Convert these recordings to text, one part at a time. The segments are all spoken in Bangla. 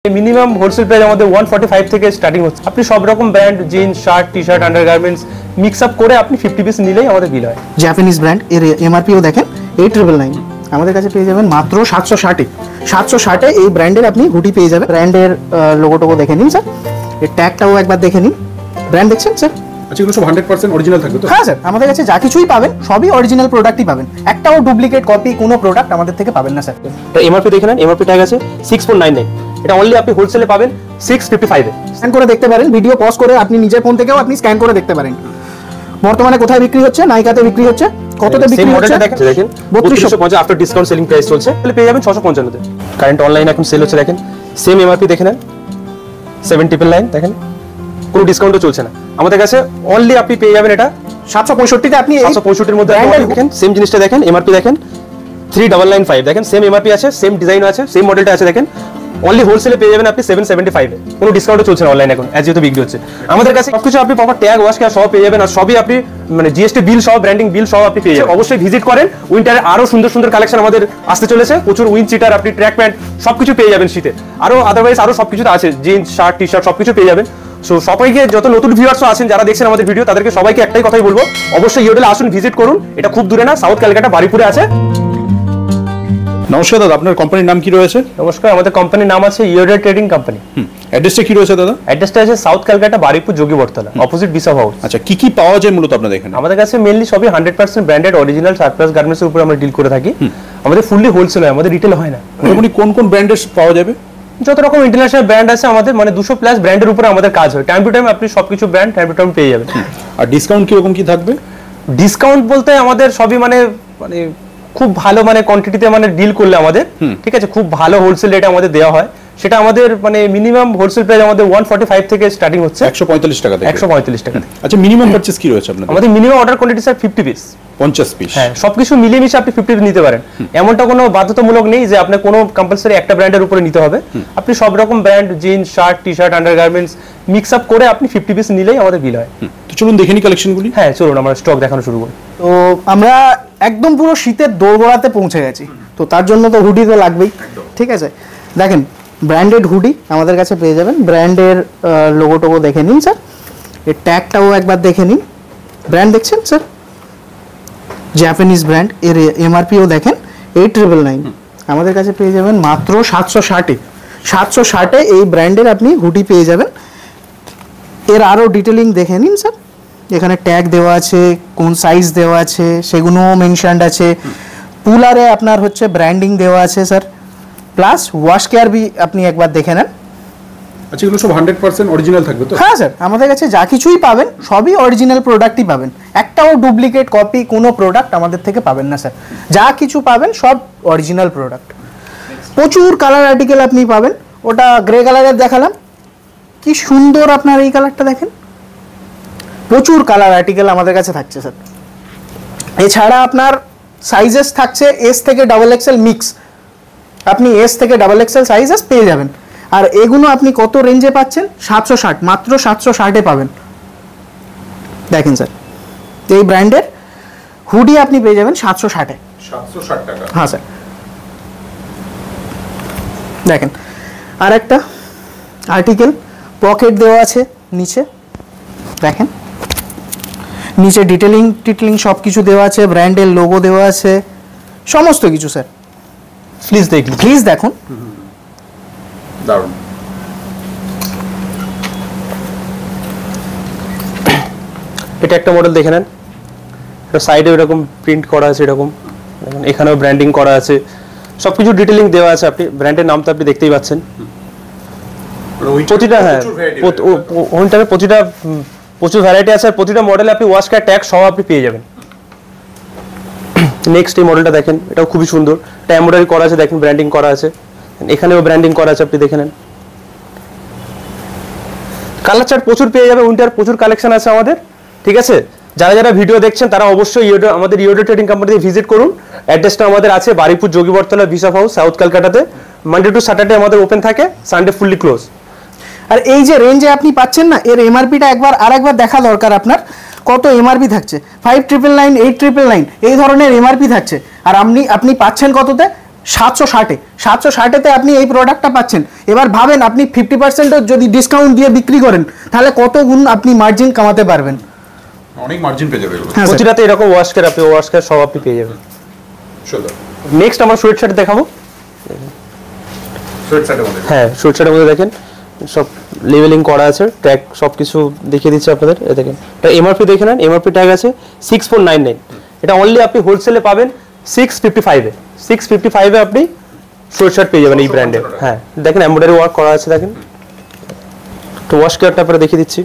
मिनिमाम होलसेल प्राइस আমাদের 145 থেকে স্টার্টিং হচ্ছে। আপনি সব রকম brand jeans, shirt, T-shirt, undergarments mix up করে আপনি 50 পিস নিলেই আমাদের বিল হয়। জাপানিজ ব্র্যান্ড এর এমআরপিও দেখেন 8999 আমাদের কাছে পেয়ে যাবেন মাত্র 760 এ। 760 এ এই ব্র্যান্ডের আপনি হুডি পেয়ে যাবেন। ব্র্যান্ডের লোগোটাও দেখে নিন স্যার, এর ট্যাগটাও একবার দেখে নিন। ব্র্যান্ড দেখছেন স্যার? আচ্ছা, এগুলো সব 100% অরিজিনাল থাকবে তো? হ্যাঁ স্যার, আমাদের কাছে যা কিছুই পাবেন সবই অরিজিনাল প্রোডাক্টই পাবেন। একটাও ডুপ্লিকেট কপি কোনো প্রোডাক্ট আমাদের থেকে পাবেন না স্যার। এটা এমআরপি দেখে নেন, এমআরপি ট্যাগ আছে 6499, এটা অনলি আপনি হোলসেলে পাবেন 655 এ। স্ক্যান করে দেখতে পারেন, ভিডিও পজ করে আপনি নিজের ফোন থেকেও আপনি স্ক্যান করে দেখতে পারেন। বর্তমানে কোথায় বিক্রি হচ্ছে? নাইকাতে বিক্রি হচ্ছে। কততে বিক্রি হচ্ছে দেখেন 3250 আফটার ডিসকাউন্ট সেলিং প্রাইস চলছে, তাহলে পেয়ে যাবেন 655 তে। কারেন্ট অনলাইন এখন সেল হচ্ছে, দেখেন সেম এমআরপি দেখে নেন 7999, দেখেন কোনো ডিসকাউন্টও চলছে না আমাদের কাছে। অনলি আপনি পেয়ে যাবেন এটা 765 তে। আপনি 765 এর মধ্যে দেখেন সেম জিনিসটা দেখেন, এমআরপি দেখেন 3995, দেখেন সেম এমআরপি আছে, সেম ডিজাইন আছে, সেম মডেলটা আছে, দেখেন অনলি হোলসেলে পেয়ে যাবেন আপনি 775 এ। কোনো ডিসকাউন্টও চলছে না অনলাইন এখন, এজ যেহেতু বিক্রি হচ্ছে আমাদের কাছে সবকিছু আপনি প্রপার ট্যাগ ওয়াশ কেয়ার সব পেয়ে যাবেন। আর সবই আপনি মানে জিএসটি বিল সহ, ব্র্যান্ডিং বিল সহ আপনি পেয়ে যাবেন। অবশ্যই ভিজিট করেন। উইন্টারে আরো সুন্দর সুন্দর কালেকশন আমাদের আসতে চলেছে, প্রচুর উইন চিটার, আপনি ট্র্যাক প্যান্ট সবকিছু পেয়ে যাবেন শীতে। আরো আদারওয়াইজ আরো সবকিছু আছে, জিন্স, শার্ট, টি শার্ট সবকিছু পেয়ে যাবেন। সো সবাইকে, যত নতুন ভিউয়ার্সও আছেন যারা দেখছেন আমাদের ভিডিও, তাদেরকে সবাইকে একটাই কথাই বলবো, অবশ্যই ইয়োডেলে আসুন, ভিজিট করুন। এটা খুব দূরে না, সাউথ ক্যালকাটা বারিপুরে আছে। নমস্কার দাদা, আপনার কোম্পানির নাম কি রয়েছে? নমস্কার, আমাদের কোম্পানির নাম আছে ইয়োডে ট্রেডিং কোম্পানি। অ্যাড্রেসটা কি রয়েছে দাদা? অ্যাড্রেসটা আছে সাউথ ক্যালকাটা বারিপুর যোগী বটতলা, অপোজিট বিশপ হাউস। আচ্ছা, কি কি পাওয়া যায় মূলত আপনাদের এখানে? আমাদের কাছে মেইনলি সবই 100% ব্র্যান্ডেড অরিজিনাল সারপ্লাস গার্মেন্টস এর উপর আমরা ডিল করে থাকি। আমাদের ফুললি হোলসেল হয়, আমাদের রিটেল হয় না। মোটামুটি কোন কোন ব্র্যান্ডের পাওয়া যাবে? যত রকম ইন্টারন্যাশনাল ব্র্যান্ড আছে আমাদের, মানে 200 প্লাস ব্র্যান্ডের উপরে আমাদের কাজ হয়। টাইম টু টাইম আপনি সবকিছু ব্র্যান্ড টাইম টু টাইম পেয়ে যাবেন। আর ডিসকাউন্ট কি রকম কি থাকবে? ডিসকাউন্ট বলতে আমাদের সবই মানে খুব ভালো মানে কোয়ান্টিটিতে মানে ডিল করলে আমাদের, ঠিক আছে, খুব ভালো হোলসেল রেটে আমাদের দেওয়া হয়। সেটা আমাদের মানে মিনিমাম হোলসেল প্রাইস আমাদের 145 থেকে স্টার্টিং হচ্ছে, 145 টাকা থেকে। 145 টাকা। আচ্ছা, মিনিমাম পারচেজ কি রয়েছে আপনাদের? আমাদের minimum order quantity sir 50 piece, 50 piece. হ্যাঁ, সবকিছু মিলিয়ে মিশে আপনি 50 পিস নিতে পারেন। এমনটা কোনো বাধ্যতামূলক নেই যে আপনার কোনো কম্পালসারি একটা ব্র্যান্ডের উপরে নিতে হবে। আপনি সব রকম brand jeans, shirt, T-shirt, undergarments mix up করে আপনি 50 পিস নিলেই আমাদের বিল হয়। তো চলুন দেখে নিই কালেকশনগুলি। হ্যাঁ চলুন, আমরা স্টক দেখানো শুরু করি। তো আমরা একদম পুরো শীতের দোরগোড়াতে পৌঁছে গেছি, তো তার জন্য তো হুডি তো লাগবেই। ঠিক আছে, দেখেন ব্র্যান্ডেড হুডি আমাদের কাছে পেয়ে যাবেন। ব্র্যান্ডের লোগোটোও দেখে নিন স্যার, এর ট্যাগটাও একবার দেখে নিন। ব্র্যান্ড দেখছেন স্যার? জাপানিজ ব্র্যান্ড, এর এমআরপিও দেখেন 8999 আমাদের কাছে পেয়ে যাবেন মাত্র 760 এ। 760 এ এই ব্র্যান্ডের আপনি হুডি পেয়ে যাবেন। এর আরও ডিটেলিং দেখে নিন স্যার, এখানে ট্যাগ দেওয়া আছে, কোন সাইজ দেওয়া আছে সেগুলোও মেনশনড আছে। পুলারে আপনার হচ্ছে ব্র্যান্ডিং দেওয়া আছে স্যার, প্লাস ওয়াশ কেয়ার বি আপনি একবার দেখে নেন। আচ্ছা, এগুলো সব 100% অরিজিনাল থাকবে তো? হ্যাঁ স্যার, আমাদের কাছে যা কিছুই পাবেন সবই অরিজিনাল প্রোডাক্টই পাবেন। একটাও ডুপ্লিকেট কপি কোনো প্রোডাক্ট আমাদের থেকে পাবেন না স্যার। যা কিছু পাবেন সব অরিজিনাল প্রোডাক্ট। প্রচুর কালার আর্টিকেল আপনি পাবেন। ওটা গ্রে কালারের দেখালাম, কি সুন্দর আপনার এই কালারটা দেখেন। প্রচুর কালার আর্টিকেল আমাদের কাছে থাকছে স্যার। এছাড়া আপনার সাইজেস থাকছে এস থেকে XXL মিক্স, আপনি এস থেকে XXL সাইজেস পেয়ে যাবেন। আর এগুলো আপনি কত রেঞ্জে পাচ্ছেন? 760, মাত্র 760 পাবেন। দেখেন স্যার, এই ব্র্যান্ডের হুডি আপনি পেয়ে যাবেন 760 760 টাকা। হ্যাঁ স্যার, দেখেন আর একটা আর্টিকেল, পকেট দেওয়া আছে নিচে, দেখেন নিচে ডিটেলিং সব কিছু দেওয়া আছে, ব্র্যান্ডের লোগো দেওয়া আছে, সমস্ত কিছু স্যার। প্লিজ দেখুন, দারুণ। এটা একটা মডেল দেখে নেন, এটা সাইডে এরকম প্রিন্ট করা আছে, এরকম দেখুন এখানেও ব্র্যান্ডিং করা আছে, সবকিছু ডিটেলিং দেওয়া আছে। আপনি ব্র্যান্ডের নাম তো আপনি দেখতেই পাচ্ছেন। প্রতিটা, হ্যাঁ উইন্টারে প্রচুর ভ্যারাইটি আছে। প্রতিটা মডেলে আপনি ওয়াশ কেয়ার ট্যাগ সহ আপনি পেয়ে যাবেন। নেক্সট এই মডেলটা দেখেন, এটাও খুবই সুন্দর, এটা এমব্রয়ডারি করা আছে, দেখেন ব্র্যান্ডিং করা আছে, এখানেও ব্র্যান্ডিং করা আছে, আপনি দেখে নেন। কালার চার্ট প্রচুর পেয়ে যাবে, উইন্টার প্রচুর কালেকশন আছে আমাদের। ঠিক আছে, যারা যারা ভিডিও দেখছেন তারা অবশ্যই আমাদের ইয়োডে ট্রেডিং কোম্পানিতে ভিজিট করুন। অ্যাড্রেসটা আমাদের আছে Baripur Jogi Battala, bishop house, south ক্যালকাটাতে। মানডে টু স্যাটারডে আমাদের ওপেন থাকে, সানডে ফুললি ক্লোজ। আর এই যে রেঞ্জে আপনি পাচ্ছেন না, এর এমআরপিটা আরেকবার দেখা দরকার আপনার। কত এমআরপি থাকছে? 5999, 8999 এই ধরনের এমআরপি থাকছে। আর আপনি পাচ্ছেন কততে? 760-তে আপনি এই প্রোডাক্টটা পাচ্ছেন। এবার ভাবেন আপনি 50% যদি ডিসকাউন্ট দিয়ে বিক্রি করেন তাহলে কত গুণ আপনি মার্জিন কামাতে পারবেন। অনেক মার্জিন পেয়ে যাবে এগুলো। হ্যাঁ স্যার। প্রতিটাতে এরকম ওয়াশকেয়ার আপনি ওয়াশকেয়ার সব আপনি পেয়ে যাবেন। সুন্দর। নেক্সট আমরা সোয়েট শার্ট দেখাবো। সোয়েট শার্টের মধ্যে হ্যাঁ সোয়েট শার্টের মধ্যে দেখেন সব লেভেলিং করা আছে, ট্যাগ সব কিছু দেখিয়ে দিচ্ছে আপনাদের। এই দেখেন এটা এমআরপি দেখে নেন, এমআরপি ট্যাগ আছে 6499। এটা অনলি আপনি হোলসেলে পাবেন 655 এ। 655 এ আপনি সোয়েট শার্ট পেয়ে যাবেন এই ব্র্যান্ডের। হ্যাঁ দেখেন এমব্রয়ডারি ওয়ার্ক করা আছে দেখেন। তো ওয়াশ কেয়ারটা আপনারা দেখিয়ে দিচ্ছি।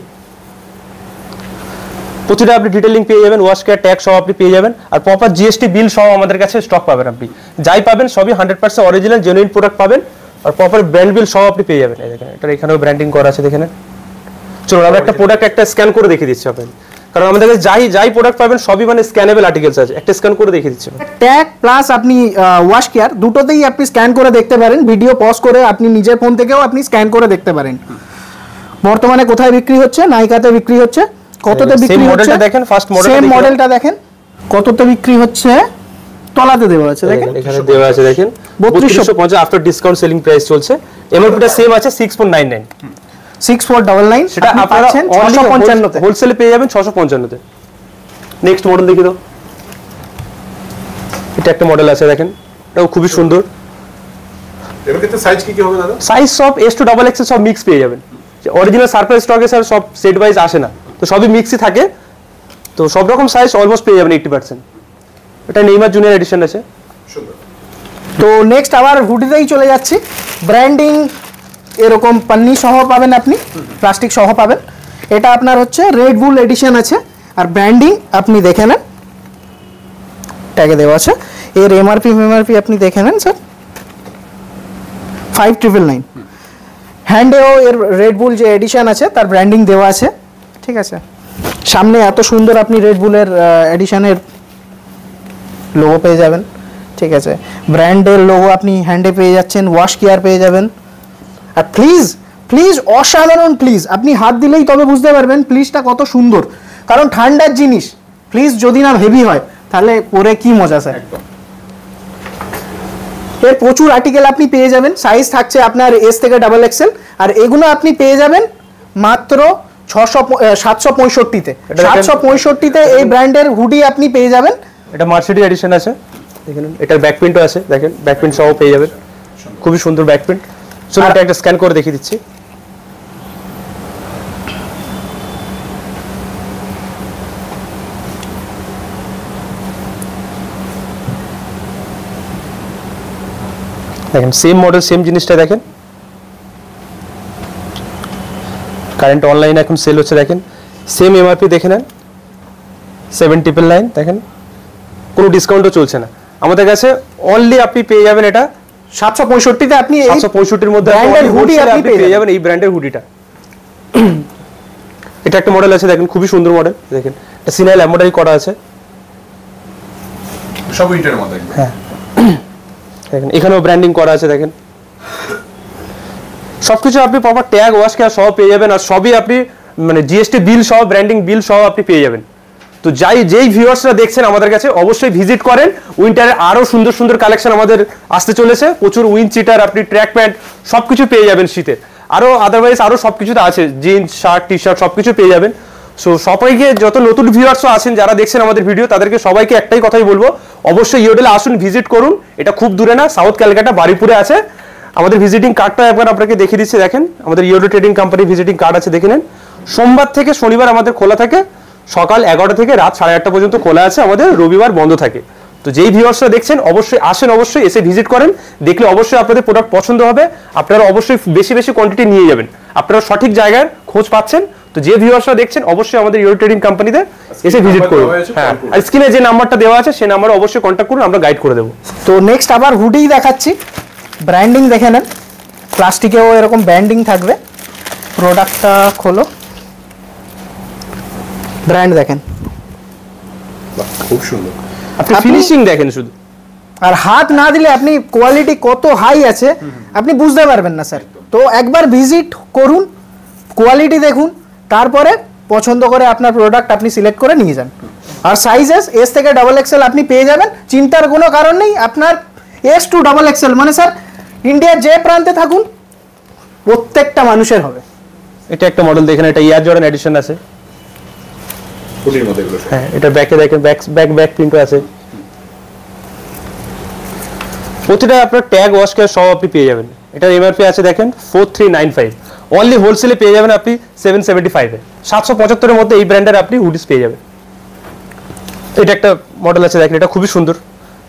প্রতিটা আপনি ডিটেলিং পেয়ে যাবেন, ওয়াশ কেয়ার ট্যাগ সব আপনি পেয়ে যাবেন, আর প্রপার জিএসটি বিল সহ আমাদের কাছে স্টক পাবেন। আপনি যাই পাবেন সবই 100% অরিজিনাল জেনুইন প্রোডাক্ট পাবেন, আর প্রপার ব্র্যান্ড বিল সহ আপনি পেয়ে যাবেন। এই দেখেন এটা এখানেও ব্র্যান্ডিং করা আছে দেখেন। চলুন আমরা একটা প্রোডাক্ট একটা স্ক্যান করে দেখিয়ে দিচ্ছি আপনাদের, কারণ আমাদের কাছে যাই প্রোডাক্ট পাবেন সবই মানে স্ক্যানেবল আর্টিকেলস আছে। একটা স্ক্যান করে দেখিয়ে দিচ্ছি। ট্যাগ প্লাস আপনি ওয়াশ কেয়ার দুটোতেই আপনি স্ক্যান করে দেখতে পারেন, ভিডিও পজ করে আপনি নিজের ফোন থেকেও আপনি স্ক্যান করে দেখতে পারেন। বর্তমানে কোথায় বিক্রি হচ্ছে? নাইকাতে বিক্রি হচ্ছে। কততে বিক্রি হচ্ছে? মডেলটা দেখেন, ফার্স্ট মডেলটা সেম মডেলটা দেখেন কততে বিক্রি হচ্ছে। তলাতে দেওয়া আছে দেখেন, এখানে দেওয়া আছে দেখেন 3250 আফটার ডিসকাউন্ট সেলিং প্রাইস চলছে। এমআরপিটা সেম আছে 6499। 6499 সেটা আপনারা 655 তে হোলসেলে পেয়ে যাবেন 655 তে। নেক্সট মডেল দেখি তো। এটা একটা মডেল আছে দেখেন, এটাও খুবই সুন্দর। এর ক্ষেত্রে সাইজ কি হবে দাদা? সাইজ সব S to XXL সব মিক্স পেয়ে যাবেন। অরিজিনাল সারপ্রাইজ স্টকে স্যার সব সেট ওয়াইজ আসে না, তো সবই মিক্সই থাকে। তো সব রকম সাইজ অলমোস্ট পেয়ে যাবেন 80%। এটা নেইমার জুনিয়র এডিশন আছে। সুন্দর। তো নেক্সট আবার হুডিতেই চলে যাচ্ছি। ব্র্যান্ডিং এরকম পান্নি সহ পাবেন আপনি, প্লাস্টিক সহ পাবেন। এটা আপনার হচ্ছে রেড বুল এডিশন আছে, আর ব্র্যান্ডিং আপনি দেখে নেন, ট্যাগে দেওয়া আছে। এর এমআরপি আপনি দেখে নেন স্যার 5999। হ্যান্ডেও এর রেড বুল যে এডিশন আছে তার ব্র্যান্ডিং দেওয়া আছে, ঠিক আছে। সামনে এত সুন্দর আপনি রেড বুলের এডিশনের লোগো পেয়ে যাবেন, ঠিক আছে। ব্র্যান্ডের লোগো আপনি হ্যান্ডে পেয়ে যাচ্ছেন, ওয়াশ কেয়ার পেয়ে যাবেন। আর প্লিজ অসাধারণ প্লিজ, আপনি হাত দিলেই তবে বুঝতে পারবেন প্লিজটা কত সুন্দর, কারণ ঠান্ডার জিনিস প্লিজ যদি না হেভি হয় তাহলে পরে কি মজা স্যার। এর প্রচুর আর্টিকেল আপনি পেয়ে যাবেন, সাইজ থাকছে আপনার S থেকে XXL, আর এগুলো আপনি পেয়ে যাবেন মাত্র 765-তে। 765-তে এই ব্র্যান্ডের হুডি আপনি পেয়ে যাবেন। এটা মার্সিডিজ এডিশন আছে দেখেন, এটার ব্যাক প্রিন্টও আছে দেখেন, ব্যাক প্রিন্ট সহ পেয়ে যাবেন। খুবই সুন্দর ব্যাক প্রিন্ট। চলুন এটা একটা স্ক্যান করে দেখিয়ে দিচ্ছি। দেখেন সেম মডেল সেম জিনিসটা দেখেন। কারেন্ট অনলাইন এখন সেল হচ্ছে দেখেন, সেম এমআরপি দেখে নেন 7999 দেখেন, কোনো ডিসকাউন্টও চলছে না আমাদের কাছে। অনলি আপনি পেয়ে যাবেন এটা 765-তে আপনি 765-র মধ্যে ব্র্যান্ডের হুডি আপনি পেয়ে যাবেন এই ব্র্যান্ডের হুডিটা। এটা একটা মডেল আছে দেখেন, খুবই সুন্দর মডেল দেখেন, এটা সিনাইল এমব্রয়ডারি করা আছে সব উইন্টারের মধ্যে। হ্যাঁ দেখেন এখানেও ব্র্যান্ডিং করা আছে দেখেন। সবকিছু আপনি প্রপার ট্যাগ ওয়াশ কেয়ার সহ পেয়ে যাবেন, আর সবই আপনি মানে জিএসটি বিল সহ ব্র্যান্ডিং বিল সহ আপনি পেয়ে যাবেন। তো যেই ভিউয়ার্সরা দেখছেন আমাদের কাছে অবশ্যই ভিজিট করেন। উইন্টারের আরো সুন্দর সুন্দর কালেকশন আমাদের আসতে চলেছে, প্রচুর উইন্ড চিটার আপনি ট্র্যাক প্যান্ট সবকিছু পেয়ে যাবেন শীতে। আরো আদারওয়াইজ আরো সবকিছুতে আছে, জিন্স শার্ট টি শার্ট সবকিছু পেয়ে যাবেন। সো সবাইকে যত নতুন ভিউয়ার্সও আছেন যারা দেখছেন আমাদের ভিডিও, তাদেরকে সবাইকে একটাই কথাই বলবো, অবশ্যই ইয়োডেলে আসুন, ভিজিট করুন। এটা খুব দূরে না, সাউথ ক্যালকাটা বারিপুরে আছে। আমাদের ভিজিটিং কার্ডটা একবার আপনাকে দেখিয়ে দিচ্ছি দেখেন, আমাদের ইয়োডো ট্রেডিং কোম্পানির ভিজিটিং কার্ড আছে দেখে নেন। সোমবার থেকে শনিবার আমাদের খোলা থাকে, সকাল 11টা থেকে রাত 8:30 পর্যন্ত খোলা আছে, আমাদের রবিবার বন্ধ থাকে। তো যেই ভিউয়ার্সরা দেখছেন অবশ্যই আসেন, অবশ্যই এসে ভিজিট করেন, দেখলে অবশ্যই আপনাদের প্রোডাক্ট পছন্দ হবে। আপনারা অবশ্যই বেশি বেশি কোয়ান্টিটি নিয়ে যাবেন, আপনারা সঠিক জায়গার খোঁজ পাচ্ছেন। তো যে ভিউয়ার্সরা দেখছেন অবশ্যই আমাদের ইয়োডো ট্রেডিং কোম্পানিতে এসে ভিজিট করুন। হ্যাঁ, আর স্ক্রিনে যে নাম্বারটা দেওয়া আছে সেই নাম্বারে অবশ্যই কন্ট্যাক্ট করুন, আমরা গাইড করে দেবো। তো নেক্সট আবার হুডি দেখাচ্ছি। ব্র্যান্ডিং দেখে নেন, প্লাস্টিকেও এরকম ব্র্যান্ডিং থাকবে। প্রোডাক্টটা খোলো, ব্র্যান্ড দেখেন, খুব সুন্দর। আপনি ফিনিশিং দেখেন শুধু, আর হাত না দিলে আপনি কোয়ালিটি কত হাই আছে আপনি বুঝতে পারবেন না স্যার। তো একবার ভিজিট করুন, কোয়ালিটি দেখুন, তারপরে পছন্দ করে আপনার প্রোডাক্ট আপনি সিলেক্ট করে নিয়ে যান। আর সাইজেস S থেকে XXL আপনি পেয়ে যাবেন, চিন্তার কোনো কারণ নেই। আপনার S2 ডাবল এক্সেল, মানে স্যার ইন্ডিয়ার যে প্রান্তে থাকুন প্রত্যেকটা মানুষের হবে। এটা একটা মডেল দেখেন, এটা ইয়ার জর্ডান এডিশন আছে। হুডির মধ্যে এগুলো সব। হ্যাঁ, এটা ব্যাকে দেখেন, ব্যাক প্রিন্টও আছে। প্রতিটা আপনার ট্যাগ ওয়াশ কেয়ার সব আপনি পেয়ে যাবেন। এটার এমআরপি আছে দেখেন 4395, অনলি হোলসেলে পেয়ে যাবেন আপনি 775 এ। 775 এর মধ্যে এই ব্র্যান্ডের আপনি হুডিস পেয়ে যাবেন। এটা একটা মডেল আছে দেখেন, এটা খুবই সুন্দর,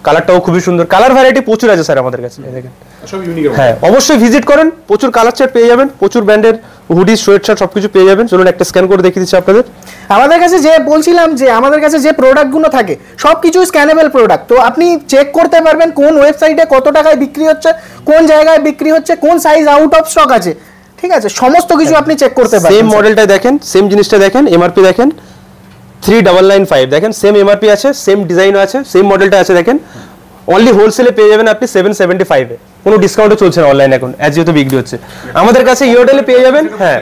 কালারটাও খুবই সুন্দর। কালার ভ্যারাইটি প্রচুর আছে স্যার আমাদের কাছে, দেখেন। সব ইউনিক। হ্যাঁ, অবশ্যই ভিজিট করেন, প্রচুর কালার চার্ট পেয়ে যাবেন, প্রচুর ব্র্যান্ডের হুডিস, সোয়েট শার্ট সবকিছু পেয়ে যাবেন। চলুন একটা স্ক্যান করে দেখিয়ে দিচ্ছি আপনাদের। আমাদের কাছে যে বলছিলাম যে আমাদের কাছে যে প্রোডাক্টগুলো থাকে সব কিছু স্ক্যানেবল প্রোডাক্ট, তো আপনি চেক করতে পারবেন কোন ওয়েবসাইটে কত টাকায় বিক্রি হচ্ছে, কোন জায়গায় বিক্রি হচ্ছে, কোন সাইজ আউট অফ স্টক আছে, ঠিক আছে, সমস্ত কিছু আপনি চেক করতে পারবেন। সেম মডেলটা দেখেন, সেম জিনিসটা দেখেন, এমআরপি দেখেন 3995, দেখেন সেম এমআরপি আছে, সেম ডিজাইনও আছে, সেম মডেলটা আছে দেখেন। অনলি হোলসেলে পেয়ে যাবেন আপনি 775 এ। কোনো ডিসকাউন্টও চলছে না অনলাইন এখন, অ্যাজ যেহেতু বিক্রি হচ্ছে। আমাদের কাছে ইয়োডেলে পেয়ে যাবেন। হ্যাঁ,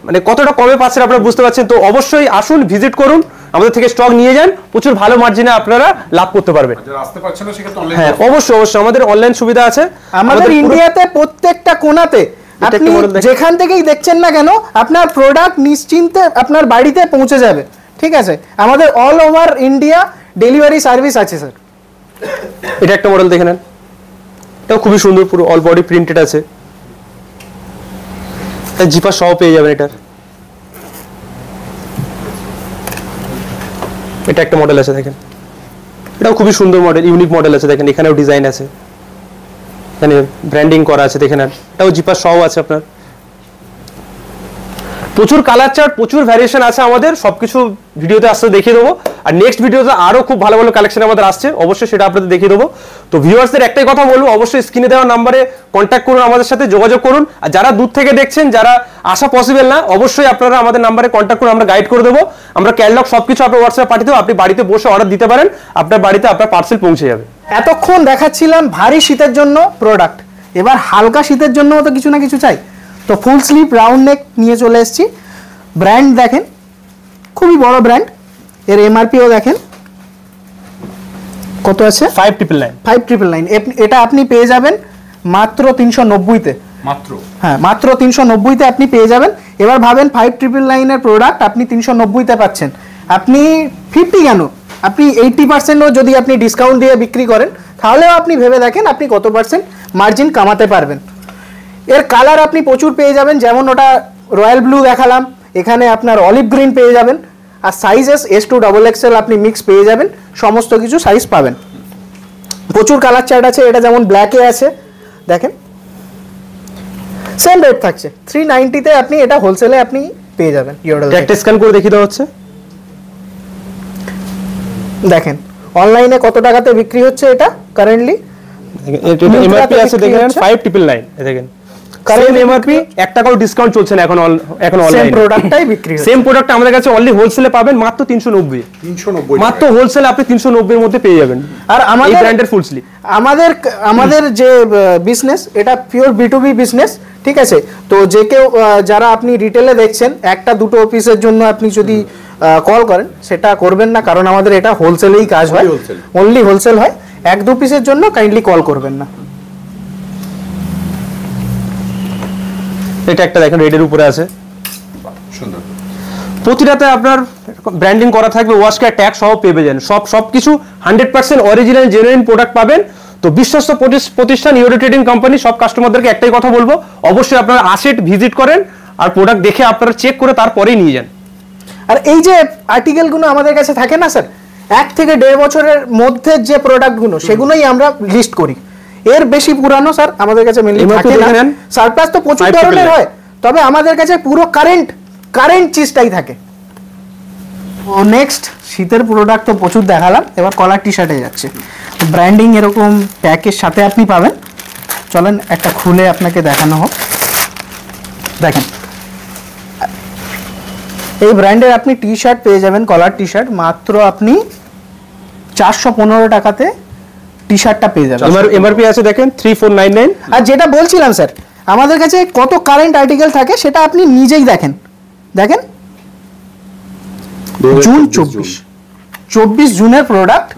মানে কতটা কমে পাচ্ছেন আপনারা বুঝতে পারছেন। তো অবশ্যই আসুন, ভিজিট করুন, আমাদের থেকে স্টক নিয়ে যান, প্রচুর ভালো মার্জিনে আপনারা লাভ করতে পারবেন। যারা আসতে পারছেন না সেক্ষেত্রে অনলাইন। হ্যাঁ, অবশ্যই আমাদের অনলাইন সুবিধা আছে। আমাদের ইন্ডিয়াতে প্রত্যেকটা কোণাতে আপনি যেখান থেকেই দেখছেন না কেন আপনার প্রোডাক্ট নিশ্চিন্তে আপনার বাড়িতে পৌঁছে যাবে, ঠিক আছে। আমাদের all over India delivery service আছে স্যার। এটা একটা মডেল দেখে নেন, এটাও খুবই সুন্দর, পুরো অল বডি প্রিন্টেড আছে, জিপার সহ পেয়ে যাবেন এটার। এটা একটা মডেল আছে দেখেন, এটাও খুবই সুন্দর মডেল, ইউনিক মডেল আছে দেখেন। এখানেও ডিজাইন আছে, এখানে ব্র্যান্ডিং করা আছে দেখেন। আর এটাও জিপার সহ আছে আপনার। প্রচুর কালার চার্ট, প্রচুর ভ্যারিয়েশন আছে আমাদের, সবকিছু ভিডিওতে আসতে দেখিয়ে দেবো। আর নেক্সট ভিডিওতে আরো খুব ভালো ভালো কালেকশন আমাদের আসছে, অবশ্যই সেটা আপনাদের দেখিয়ে দেবো। তো ভিউয়ার্সদের একটাই কথা বলবো, অবশ্যই স্ক্রিনে দেওয়া নাম্বারে কন্ট্যাক্ট করুন, আমাদের সাথে যোগাযোগ করুন। আর যারা দূর থেকে দেখছেন, যারা আসা পসিবল না, অবশ্যই আপনারা আমাদের নাম্বারে কন্ট্যাক্ট করুন, আমরা গাইড করে দেবো। আমরা ক্যাটালগ সবকিছু আপনার হোয়াটসঅ্যাপে পাঠিয়ে দেবো, আপনি বাড়িতে বসে অর্ডার দিতে পারেন, আপনার বাড়িতে আপনার পার্সেল পৌঁছে যাবে। এতক্ষণ দেখাচ্ছিলাম ভারী শীতের জন্য প্রোডাক্ট, এবার হালকা শীতের জন্য তো কিছু না কিছু চাই। তো ফুল স্লিভ রাউন্ড নেক নিয়ে চলে এসেছি। ব্র্যান্ড দেখেন, খুবই বড় ব্র্যান্ড। এর এমআরপিও দেখেন কত আছে, 5999। 5999। এটা আপনি পেয়ে যাবেন মাত্র 390-তে। মাত্র? হ্যাঁ, মাত্র 390-তে আপনি পেয়ে যাবেন। এবার ভাবেন 5999 এর প্রোডাক্ট আপনি 390-তে পাচ্ছেন। আপনি 50 কেন, আপনি 80%ও যদি আপনি ডিসকাউন্ট দিয়ে বিক্রি করেন, তাহলেও আপনি ভেবে দেখেন আপনি কত পার্সেন্ট মার্জিন কামাতে পারবেন। এর কালার আপনি প্রচুর পেয়ে যাবেন, যেমন ওটা রয়্যাল ব্লু দেখালাম, এখানে আপনার অলিভ গ্রিন পেয়ে যাবেন। আর সাইজেস S2 ডাবল এক্সেল আপনি মিক্স পেয়ে যাবেন, সমস্ত কিছু সাইজ পাবেন। প্রচুর কালার চার্ট আছে, এটা যেমন ব্ল্যাকে আছে দেখেন, সেম রেট থাকছে 390-তে আপনি এটা হোলসেলে আপনি পেয়ে যাবেন। একটা স্ক্যান করে দেখিয়ে দেওয়া হচ্ছে, দেখেন অনলাইনে কত টাকাতে বিক্রি হচ্ছে এটা কারেন্টলি। এমআরপি আছে দেখেন 5999, দেখেন কারেন্ট এমআরপি, 1 টাকাও ডিসকাউন্ট চলছে না এখন অনলাইনে। সেম প্রোডাক্টটাই বিক্রি হচ্ছে, সেম প্রোডাক্ট আমাদের কাছে অনলি হোলসেলে পাবেন মাত্র 390। 390 মাত্র হোলসেলে আপনি 390 এর মধ্যে পেয়ে যাবেন। আর আমাদের এই ব্র্যান্ডের ফুল স্লিভ, আমাদের যে বিজনেস, এটা পিওর B2B বিজনেস, ঠিক আছে। তো যে কেউ যারা আপনি রিটেলে দেখছেন, একটা দুটো পিসের জন্য আপনি যদি কল করেন, সেটা করবেন না, কারণ আমাদের এটা হোলসেলেই কাজ হয়, অনলি হোলসেল হয়। 1-2 পিসের জন্য কাইন্ডলি কল করবেন না। এটা একটা দেখেন রেডের উপরে আছে, সুন্দর। প্রতিটাতে আপনার ব্র্যান্ডিং করা থাকবে, ওয়াশ কেয়ার ট্যাগ সহ পেয়ে যান। সবকিছু 100% অরিজিনাল জেনুইন প্রোডাক্ট পাবেন। তো বিশ্বস্ত প্রতিষ্ঠান ইউরো ট্রেডিং কোম্পানি, সব কাস্টমারদেরকে একটাই কথা বলবো, অবশ্যই আপনারা আসেট ভিজিট করেন আর প্রোডাক্ট দেখে আপনারা চেক করে তারপরেই নিয়ে যান। আর এই যে আর্টিকেলগুলো আমাদের কাছে থাকে না স্যার, 1 থেকে 1.5 বছরের মধ্যে যে প্রোডাক্টগুলো, সেগুলোই আমরা লিস্ট করি। এর বেশি পুরানো স্যার আমাদের কাছে মেনলি থাকে না। সারপ্লাস তো প্রচুর ধরনের হয়, তবে আমাদের কাছে পুরো কারেন্ট চিজটাই থাকে। ও নেক্সট শীতের প্রোডাক্ট তো প্রচুর দেখালাম, এবার কলার টি শার্টে যাচ্ছে। ব্র্যান্ডিং এরকম প্যাকের সাথে আপনি পাবেন। চলেন একটা খুলে আপনাকে দেখানো হোক। দেখেন, এই ব্র্যান্ডের আপনি টি শার্ট পেয়ে যাবেন, কলার টি শার্ট, মাত্র আপনি 415 টাকাতে টি শার্টটা পেয়ে যাবেন। এমআরপি আছে দেখেন 3499। আর যেটা বলছিলাম স্যার, আমাদের কাছে কত কারেন্ট আর্টিকেল থাকে সেটা আপনি নিজেই দেখেন। জুন 24 জুনের প্রোডাক্ট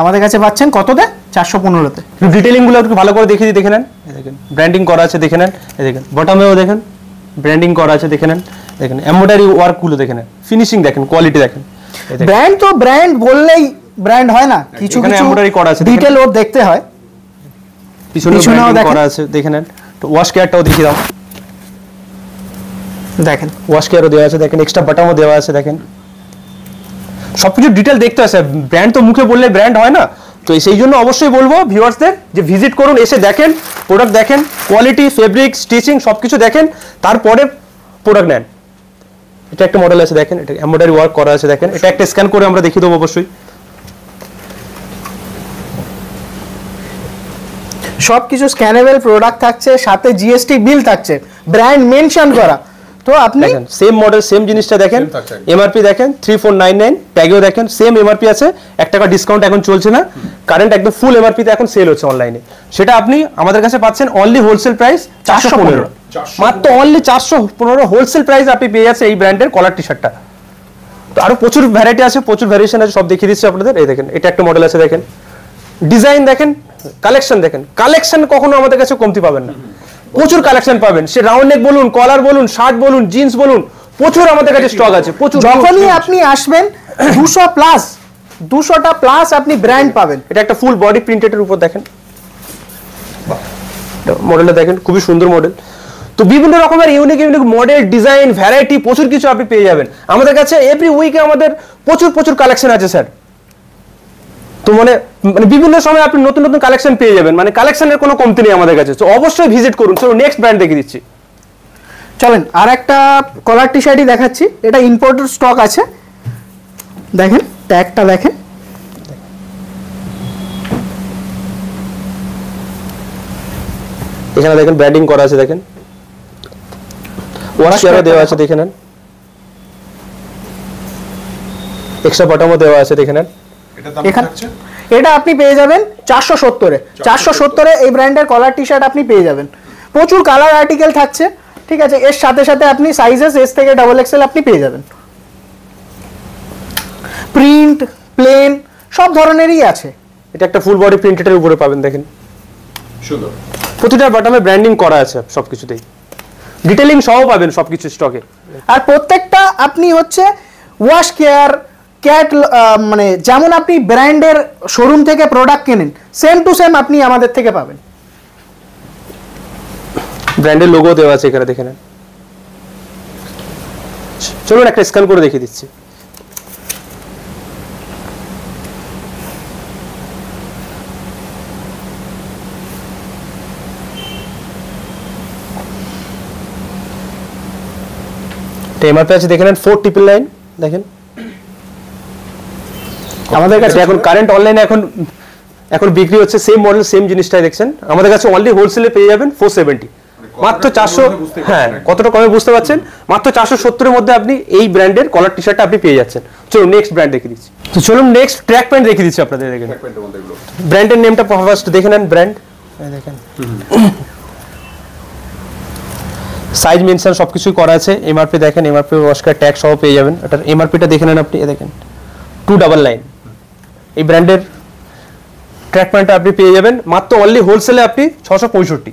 আমাদের কাছে পাচ্ছেন কততে? 415-তে। ডিটেলিং গুলো একটু ভালো করে দেখিয়ে দিই, দেখে নেন। এই দেখেন ব্র্যান্ডিং করা আছে, দেখে নেন। এই দেখেন বটমেও দেখেন ব্র্যান্ডিং করা আছে, দেখে নেন। দেখেন এমব্রয়ডারি ওয়ার্ক গুলো দেখে নেন, ফিনিশিং দেখেন, কোয়ালিটি দেখেন। ব্র্যান্ড তো ব্র্যান্ড বললেই ব্র্যান্ড হয় না, কিছু এখানে কিছু এমব্রয়ডারি করা আছে, ডিটেল ওর দেখতে হয়। পিছনেও ব্র্যান্ডিং করা আছে, দেখে নেন। তো ওয়াশ কেয়ারটাও দেখিয়ে দাও, দেখেন ওয়াশ কেয়ারও দেওয়া আছে, দেখেন এক্সট্রা বাটনও দেওয়া আছে, দেখেন সবকিছু ডিটেল দেখতে আছে। ব্র্যান্ড তো মুখে বললে ব্র্যান্ড হয় না, তো সেই জন্য অবশ্যই বলবো ভিউয়ার্সদের যে ভিজিট করুন, এসে দেখেন, প্রোডাক্ট দেখেন, কোয়ালিটি, ফেব্রিক, স্টিচিং সবকিছু দেখেন, তারপরে প্রোডাক্ট নেন। এটা একটা মডেল আছে, দেখেন এটা এমব্রয়ডারি ওয়ার্ক করা আছে, দেখেন এটা একটা স্ক্যান করে আমরা দেখিয়ে দেবো অবশ্যই। সবকিছু স্ক্যানেবল প্রোডাক্ট থাকছে, সাথে জিএসটি বিল থাকছে, ব্র্যান্ড মেনশন করা। তো আপনি দেখেন সেম মডেল সেম জিনিসটা দেখেন, Same থাকছে। এমআরপি দেখেন 3499, ট্যাগেও দেখেন সেম এমআরপি আছে, 1 টাকা ডিসকাউন্ট এখন চলছে না, কারেন্ট একদম ফুল এমআরপি তে এখন সেল হচ্ছে অনলাইনে। সেটা আপনি আমাদের কাছে পাচ্ছেন অনলি হোলসেল প্রাইস 415, মাত্র অনলি 415 হোলসেল প্রাইস আপনি পেয়ে যাচ্ছেন এই ব্র্যান্ডের কলার টি শার্টটা। তো আরো প্রচুর ভ্যারাইটি আছে, প্রচুর ভ্যারিয়েশন আছে, সব দেখিয়ে দিচ্ছি আপনাদের। এই দেখেন এটা একটা মডেল আছে, দেখেন ডিজাইন দেখেন, কালেকশন দেখেন, কালেকশন কখনো আমাদের কাছে কমতি পাবেন না, প্রচুর কালেকশন পাবেন। সে রাউন্ড নেক বলুন, কলার বলুন, শার্ট বলুন, জিন্স বলুন, প্রচুর আমাদের কাছে স্টক আছে, প্রচুর। যখনই আপনি আসবেন 200টা প্লাস আপনি ব্র্যান্ড পাবেন। এটা একটা ফুল বডি প্রিন্টেডের উপর দেখেন, মডেলটা দেখেন খুবই সুন্দর মডেল। তো বিভিন্ন রকমের unique unique model, design, variety, প্রচুর কিছু আপনি পেয়ে যাবেন আমাদের কাছে। এভরি উইকে আমাদের প্রচুর কালেকশন আছে স্যার। তো মানে বিভিন্ন সময় আপনি নতুন নতুন কালেকশন পেয়ে যাবেন, মানে কালেকশনের কোনো কমতি নেই আমাদের কাছে। তো অবশ্যই ভিজিট করুন। চলো নেক্সট ব্র্যান্ড দেখিয়ে দিচ্ছি। চলেন আর একটা কলার টি শার্টই দেখাচ্ছি, এটা ইম্পোর্টেড স্টক আছে। দেখেন ট্যাগটা দেখেন, এখানে দেখেন ব্র্যান্ডিং করা আছে, দেখেন ওয়াশ কেয়ারও দেওয়া আছে, দেখে নেন এক্সট্রা বাটনও দেওয়া আছে, দেখে নেন। এটা দাম এখানে থাকছে এটা আপনি পেয়ে যাবেন 470-এ। 470-এ এই ব্র্যান্ডের কলার টি শার্ট আপনি পেয়ে যাবেন। প্রচুর কালার আর্টিকেল থাকছে, ঠিক আছে। এর সাথে সাথে আপনি সাইজেস এস থেকে XXL আপনি পেয়ে যাবেন। প্রিন্ট, প্লেন সব ধরনেরই আছে। এটা একটা ফুল বডি প্রিন্টেডের উপরে পাবেন, দেখেন সুন্দর। প্রতিটা বাটনে ব্র্যান্ডিং করা আছে, সবকিছুতেই ডিটেইলিং সহ পাবেন সবকিছু স্টকে। আর প্রত্যেকটা আপনি হচ্ছে ওয়াশ কেয়ার, ক্যাট, মানে যেমন আপনি ব্র্যান্ডের শোরুম থেকে প্রোডাক্ট কেনেন সেম টু সেম আপনি আমাদের থেকে পাবেন। ব্র্যান্ডের লোগো দেওয়া আছে এখানে, দেখে নেন। চলুন একটা স্ক্যান করে দেখিয়ে দিচ্ছি। এমআরপি আছে, দেখে নেন 4999, দেখেন আমাদের কাছে এখন কারেন্ট অনলাইনে এখন বিক্রি হচ্ছে সেম মডেল সেম জিনিসটাই দেখছেন আমাদের কাছে অনলি হোলসেলে পেয়ে যাবেন 470, মাত্র 400। হ্যাঁ, কতটা কমে বুঝতে পারছেন, মাত্র 470-এর মধ্যে আপনি এই ব্র্যান্ডের কলার টি শার্টটা আপনি পেয়ে যাচ্ছেন। চলুন নেক্সট ব্র্যান্ড দেখিয়ে দিচ্ছি। তো চলুন নেক্সট ট্র্যাক প্যান্ট দেখিয়ে দিচ্ছি আপনাদের। দেখেন প্যান্টের মধ্যে এগুলো ব্র্যান্ডের নেমটা ফার্স্ট দেখে নেন, ব্র্যান্ড দেখেন, সাইজ মেনশন সবকিছুই করা আছে। এমআরপি দেখেন, এমআরপি ওয়াশকার ট্যাগ সহ পেয়ে যাবেন। এটার এমআরপিটা দেখে নেন আপনি, দেখেন 299। এই ব্র্যান্ডের ট্র্যাক প্যান্টটা আপনি পেয়ে যাবেন মাত্র অনলি হোলসেলে আপনি 665।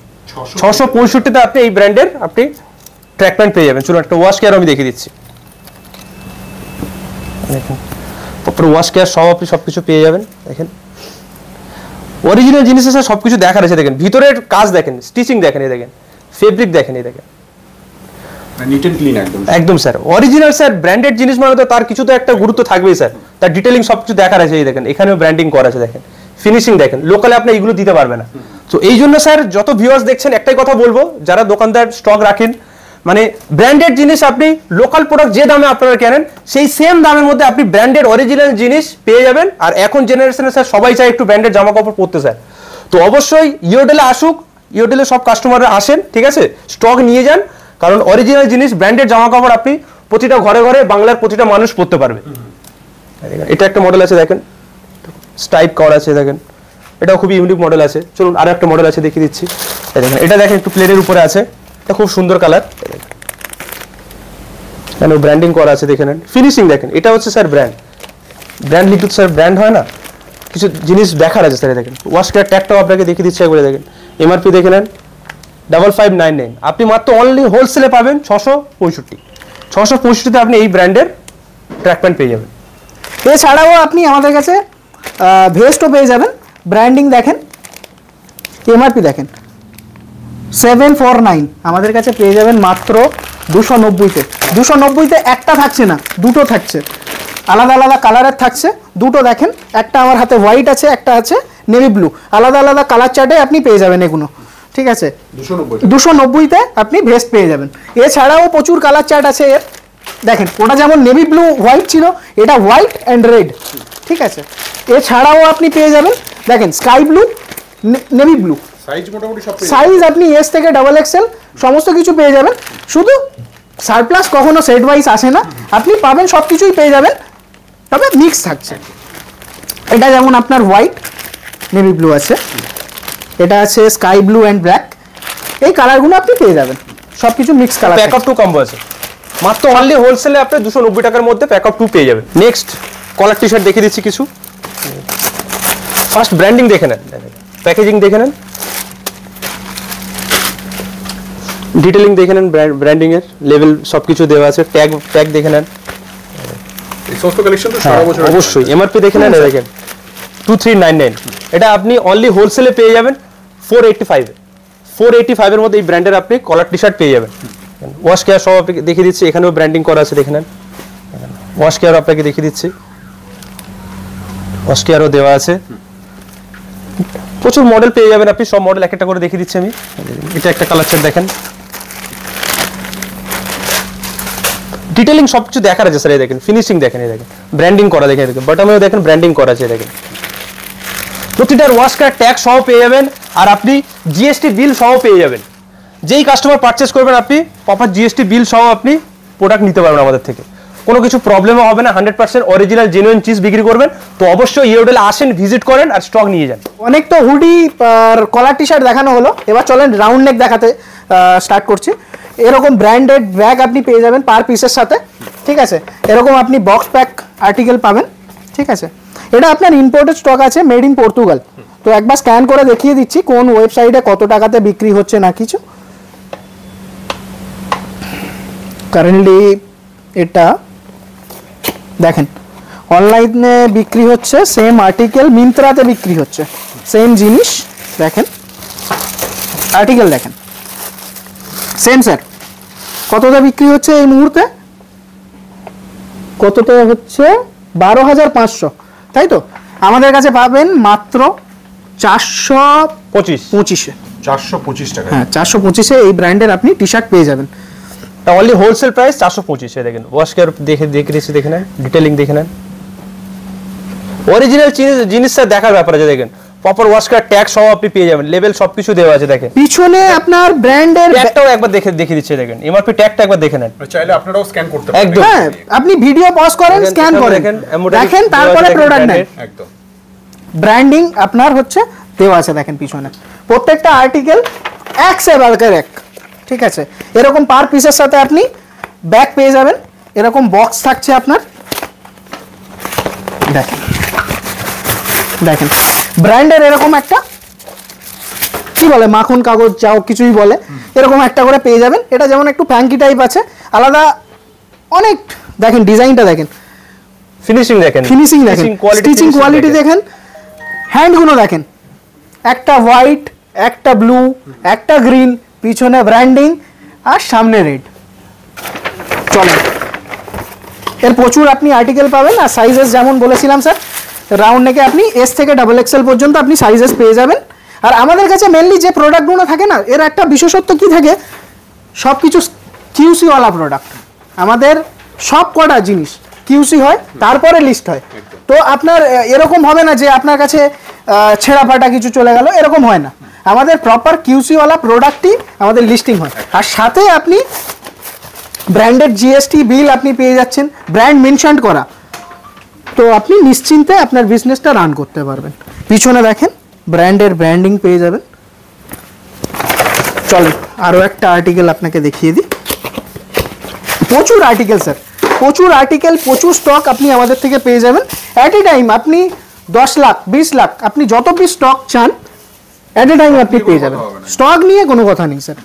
665-তে আপনি এই ব্র্যান্ডের আপনি ট্র্যাক প্যান্ট পেয়ে যাবেন। চলুন একটা ওয়াশ কেয়ার আমি দেখিয়ে দিচ্ছি। দেখেন প্রপার ওয়াশ কেয়ার সহ আপনি সবকিছু পেয়ে যাবেন। দেখেন অরিজিনাল জিনিসের সাথে সবকিছু দেখার আছে, দেখেন ভিতরের কাজ দেখেন, স্টিচিং দেখেন, এই দেখেন ফেব্রিক দেখেন, এই দেখেন নিট এন্ড ক্লিন একদম। একদম স্যার অরিজিনাল স্যার। ব্র্যান্ডেড জিনিস মানে তো তার কিছু তো একটা গুরুত্ব থাকবেই স্যার, তার ডিটেইলিং সবকিছু দেখার আছে। এই দেখেন এখানেও ব্র্যান্ডিং করা আছে, দেখেন ফিনিশিং দেখেন, লোকালে আপনি এগুলো দিতে পারবে না। তো এই জন্য স্যার যত ভিউয়ার্স দেখছেন একটাই কথা বলবো, যারা দোকানদার স্টক রাখেন, মানে ব্র্যান্ডেড জিনিস আপনি লোকাল প্রোডাক্ট যে দামে আপনারা কেনেন সেই সেম দামের মধ্যে আপনি ব্র্যান্ডেড অরিজিনাল জিনিস পেয়ে যাবেন। আর এখন জেনারেশনে স্যার সবাই চায় একটু ব্র্যান্ডেড জামা কাপড় পরতে স্যার। তো অবশ্যই ইওডেলে আসুক, ইওডেলে সব কাস্টমাররা আসেন, ঠিক আছে, স্টক নিয়ে যান, কারণ অরিজিনাল জিনিস ব্র্যান্ডেড জামা কাপড় আপনি প্রতিটা ঘরে ঘরে বাংলার প্রতিটা মানুষ পরতে পারবে। এটা একটা মডেল আছে, দেখেন স্টাইপ করা আছে, দেখেন এটাও খুবই ইউনিক মডেল আছে। চলুন আরো একটা মডেল আছে দেখিয়ে দিচ্ছি। দেখেন এটা দেখেন একটু প্লেনের উপরে আছে, এটা খুব সুন্দর কালার, কেন ব্র্যান্ডিং করা আছে, দেখে নেন ফিনিশিং দেখেন। এটা হচ্ছে স্যার ব্র্যান্ড লিখতে স্যার ব্র্যান্ড হয় না, কিছু জিনিস দেখার আছে স্যার। দেখেন ওয়াশ কেয়ার ট্যাগটাও আপনাকে দেখিয়ে দিচ্ছি একবারে। দেখেন এমআরপি দেখে নেন 5599, আপনি মাত্র অনলি হোলসেলে পাবেন 665 আপনি এই ব্র্যান্ডের ট্র্যাক প্যান্ট পেয়ে যাবেন। এছাড়াও আপনি আমাদের কাছে ভেস্টও পেয়ে যাবেন। ব্র্যান্ডিং দেখেন, এমআরপি দেখেন 749, আমাদের কাছে পেয়ে যাবেন মাত্র 290-তে। 290-তে একটা থাকছে না, দুটো থাকছে, আলাদা আলাদা কালারের থাকছে দুটো। দেখেন একটা আমার হাতে হোয়াইট আছে, একটা আছে নেভি ব্লু, আলাদা আলাদা কালার চার্টে আপনি পেয়ে যাবেন এগুলো, ঠিক আছে। 290-তে আপনি ভেস্ট পেয়ে যাবেন। এছাড়াও প্রচুর কালার চার্ট আছে এর। দেখেন ওটা যেমন নেভি ব্লু হোয়াইট ছিল, এটা হোয়াইট অ্যান্ড রেড, ঠিক আছে। এছাড়াও আপনি পেয়ে যাবেন দেখেন sky blue, navy blue, size মোটামুটি সব সাইজ আপনি এস থেকে ডাবল এক্সেল সমস্ত কিছু পেয়ে যাবেন। শুধু সারপ্লাস কখনো সেট ওয়াইজ আসে না, আপনি পাবেন সব কিছুই পেয়ে যাবেন, তবে মিক্স থাকছে। এটা যেমন আপনার হোয়াইট নেভি ব্লু আছে, এটা আছে স্কাই ব্লু অ্যান্ড ব্ল্যাক, এই কালারগুলো আপনি পেয়ে যাবেন, সব কিছু mix colour. Pack of 2 combo আছে, মাত্র অনলি হোলসেলে আপনি 290 টাকার মধ্যে প্যাক অফ 2 পেয়ে যাবেন। নেক্সট কলার টি শার্ট দেখিয়ে দিচ্ছি কিছু। ফার্স্ট ব্র্যান্ডিং দেখে নেন, প্যাকেজিং দেখে নেন, ডিটেলিং দেখে নেন, ব্র্যান্ডিং এর লেভেল সবকিছু দেওয়া আছে, ট্যাগ দেখে নেন। এই সমস্ত কালেকশন তো সারা বছর অবশ্যই এমআরপি দেখে নেন, দেখেন 2399, এটা আপনি অনলি হোলসেলে পেয়ে যাবেন 485 এর মধ্যে এই ব্র্যান্ডের আপনি কলার টি শার্ট পেয়ে যাবেন। ওয়াশ কেয়ার সব আপনাকে দেখিয়ে দিচ্ছি, এখানেও ব্র্যান্ডিং করা আছে, দেখে নেন। ওয়াশ কেয়ার আপনাকে দেখিয়ে দিচ্ছি, ওয়াশ কেয়ারও দেওয়া আছে, প্রচুর মডেল পেয়ে যাবেন আপনি, সব মডেল একটা করে দেখিয়ে দিচ্ছি আমি। এটা একটা কালার চার্ট দেখেন, ডিটেলিং সবকিছু দেখার আছে স্যার। এই দেখেন ফিনিশিং দেখেন, এই দেখেন ব্র্যান্ডিং করা, দেখেন বটমেও দেখেন ব্র্যান্ডিং করা আছে, দেখেন প্রতিটার ওয়াশ কেয়ার ট্যাগ সহ পেয়ে যাবেন, আর আপনি জিএসটি বিল সহ পেয়ে যাবেন। যেই কাস্টমার পারচেস করবেন আপনি প্রপার জিএসটি বিল সহ আপনি প্রোডাক্ট নিতে পারবেন আমাদের থেকে, কোনো কিছু প্রবলেমও হবে না। 100% অরিজিনাল জেনুইন চিজ বিক্রি করবেন, তো অবশ্যই ইয়োডেলে আসেন, ভিজিট করেন আর স্টক নিয়ে যান। অনেক তো হুডি আর কলার টি শার্ট দেখানো হলো, এবার চলেন রাউন্ড নেক দেখাতে স্টার্ট করছি। এরকম ব্র্যান্ডেড ব্যাগ আপনি পেয়ে যাবেন পার পিসের সাথে, ঠিক আছে। এরকম আপনি বক্স প্যাক আর্টিকেল পাবেন, ঠিক আছে। এটা আপনার ইম্পোর্টেড স্টক আছে, মেড ইন পর্তুগাল। তো একবার স্ক্যান করে দেখিয়ে দিচ্ছি কোন ওয়েবসাইটে কত টাকাতে বিক্রি হচ্ছে না কিছু। কারেন্টলি এটা দেখেন অনলাইনে বিক্রি হচ্ছে, সেম আর্টিকেল মিন্ত্রাতে বিক্রি হচ্ছে, সেম জিনিস দেখেন, আর্টিকেল দেখেন সেম স্যার। কতটা বিক্রি হচ্ছে এই মুহূর্তে, কতটা হচ্ছে 12,500, তাই তো। আমাদের কাছে পাবেন মাত্র 425-এ। 425 টাকা। হ্যাঁ 425-এ এই ব্র্যান্ডের আপনি টি শার্ট পেয়ে যাবেন। Only wholesale price 425। দেখেন ওয়াশ কেয়ার দেখে দিচ্ছি, দেখে নেন ডিটেলিং দেখে নেন, অরিজিনাল জিনিসটা দেখার ব্যাপার আছে। দেখেন প্রপার ওয়াশ কেয়ার ট্যাগ সহ আপনি পেয়ে যাবেন, লেভেল সবকিছু দেওয়া আছে। দেখেন পিছনে আপনার ব্র্যান্ডের ট্যাগটাও একবার দেখিয়ে দিচ্ছি, দেখেন এমআরপি ট্যাগটা একবার দেখে নেন। চাইলে আপনারাও স্ক্যান করতে পারেন। একদম হ্যাঁ, আপনি ভিডিও পজ করেন, স্ক্যান করেন, দেখেন তারপরে প্রোডাক্ট নেন। একদম ব্র্যান্ডিং আপনার হচ্ছে দেওয়া আছে, দেখেন পিছনে প্রত্যেকটা আর্টিকেল এক সে বাড়कर এক, ঠিক আছে। এরকম পার পিসের সাথে আপনি ব্যাগ পেয়ে যাবেন, এরকম বক্স থাকছে আপনার, দেখেন দেখেন ব্র্যান্ডের এরকম একটা কি বলে মাখন কাগজ যাও কিছুই বলে, এরকম একটা করে পেয়ে যাবেন। এটা যেমন একটু ফ্যাঙ্কি টাইপ আছে, আলাদা অনেক। দেখেন ডিজাইনটা দেখেন, ফিনিশিং দেখেন, ফিনিশিং দেখেন, স্টিচিং কোয়ালিটি দেখেন, হ্যান্ডগুলো দেখেন, একটা হোয়াইট, একটা ব্লু, একটা গ্রিন, পিছনে ব্র্যান্ডিং আর সামনে রেড। চলেন, এর প্রচুর আপনি আর্টিকেল পাবেন। আর সাইজেস যেমন বলেছিলাম স্যার, রাউন্ড নেকে আপনি এস থেকে ডাবল এক্সেল পর্যন্ত আপনি সাইজেস পেয়ে যাবেন। আর আমাদের কাছে মেনলি যে প্রোডাক্টগুলো থাকে না, এর একটা বিশেষত্ব কি থাকে, সব কিছু কিউসিওয়ালা প্রোডাক্ট। আমাদের সব কটা জিনিস কিউসি হয়, তারপরে লিস্ট হয়। তো আপনার এরকম হবে না যে আপনার কাছে ছেঁড়া ফাটা কিছু চলে গেল, এরকম হয় না। আমাদের প্রপার কিউসিওয়ালা প্রোডাক্টই আমাদের লিস্টিং হয়, আর সাথে আপনি ব্র্যান্ডেড জিএসটি বিল আপনি পেয়ে যাচ্ছেন, ব্র্যান্ড মেনশন করা। তো আপনি নিশ্চিন্তে আপনার বিজনেসটা রান করতে পারবেন। পিছনে দেখেন ব্র্যান্ডের ব্র্যান্ডিং পেয়ে যাবেন। চলেন আরও একটা আর্টিকেল আপনাকে দেখিয়ে দিই। প্রচুর আর্টিকেল স্যার, প্রচুর আর্টিকেল, প্রচুর স্টক আপনি আমাদের থেকে পেয়ে যাবেন। অ্যাট এ টাইম আপনি 10 লাখ 20 লাখ আপনি যত পিস স্টক চান এট এ টাইম আপনি পেয়ে যাবেন। স্টক নিয়ে কোনো কথা নেই স্যার,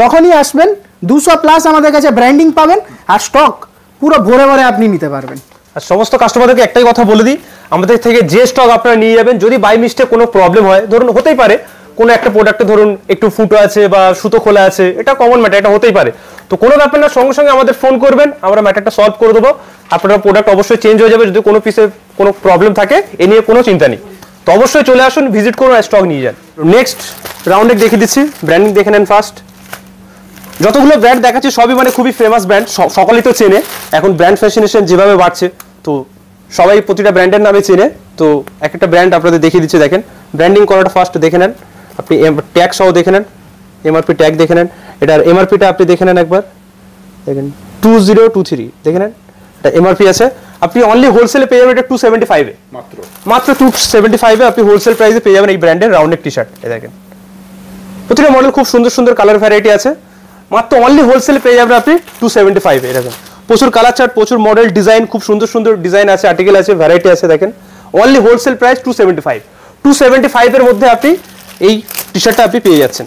যখনই আসবেন 200 প্লাস আমাদের কাছে ব্র্যান্ডিং পাবেন আর স্টক পুরো ভরে ভরে আপনি নিতে পারবেন। আর সমস্ত কাস্টমারদেরকে একটাই কথা বলে দিই, আমাদের থেকে যে স্টক আপনারা নিয়ে যাবেন, যদি বাই মিস্টেক কোনো প্রবলেম হয়, ধরুন হতেই পারে কোনো একটা প্রোডাক্টে ধরুন একটু ফুটো আছে বা সুতো খোলা আছে, এটা কমন ম্যাটার, এটা হতেই পারে, তো কোনো ব্যাপার না, সঙ্গে সঙ্গে আমাদের ফোন করবেন, আমরা ম্যাটারটা সলভ করে দেবো। আপনার প্রোডাক্ট অবশ্যই চেঞ্জ হয়ে যাবে, যদি কোনো পিসে কোনো প্রবলেম থাকে এ নিয়ে কোনো চিন্তা নেই। তো অবশ্যই চলে আসুন, ভিজিট করুন আর স্টক নিয়ে যান। নেক্সট রাউন্ডে দেখিয়ে দিচ্ছি, ব্র্যান্ডিং দেখে নেন ফার্স্ট। যতগুলো ব্র্যান্ড দেখাচ্ছি সবই মানে খুবই ফেমাস ব্র্যান্ড, সকলেই তো চেনে। এখন ব্র্যান্ড ফ্যাশনেশন যেভাবে বাড়ছে, তো সবাই প্রতিটা ব্র্যান্ডের নামে চেনে। তো এক একটা ব্র্যান্ড আপনাদের দেখিয়ে দিচ্ছে, দেখেন ব্র্যান্ডিং করাটা ফার্স্ট দেখে নেন আপনি, ট্যাগ সহ দেখে নেন, এমআরপি ট্যাগ দেখে নেন, এটার এমআরপিটা আপনি দেখে নেন একবার, দেখেন 2023 দেখে নেন, এটা এমআরপি আছে। আপনি অনলি হোলসেলে পেয়ে যাবেন এটা 275 এ, মাত্র 275 এ আপনি হোলসেল প্রাইসে পেয়ে যাবেন এই ব্র্যান্ডের রাউন্ড নেক টি শার্ট। এই দেখেন প্রতিটা মডেল খুব সুন্দর সুন্দর কালার ভ্যারাইটি আছে, মাত্র অনলি হোলসেলে পেয়ে যাবেন আপনি 275 এ। দেখেন প্রচুর কালার চার্ট, প্রচুর মডেল ডিজাইন, খুব সুন্দর সুন্দর ডিজাইন আছে, আর্টিকেল আছে, ভ্যারাইটি আছে। দেখেন অনলি হোলসেল প্রাইস 275 এর মধ্যে আপনি এই টি শার্টটা আপনি পেয়ে যাচ্ছেন।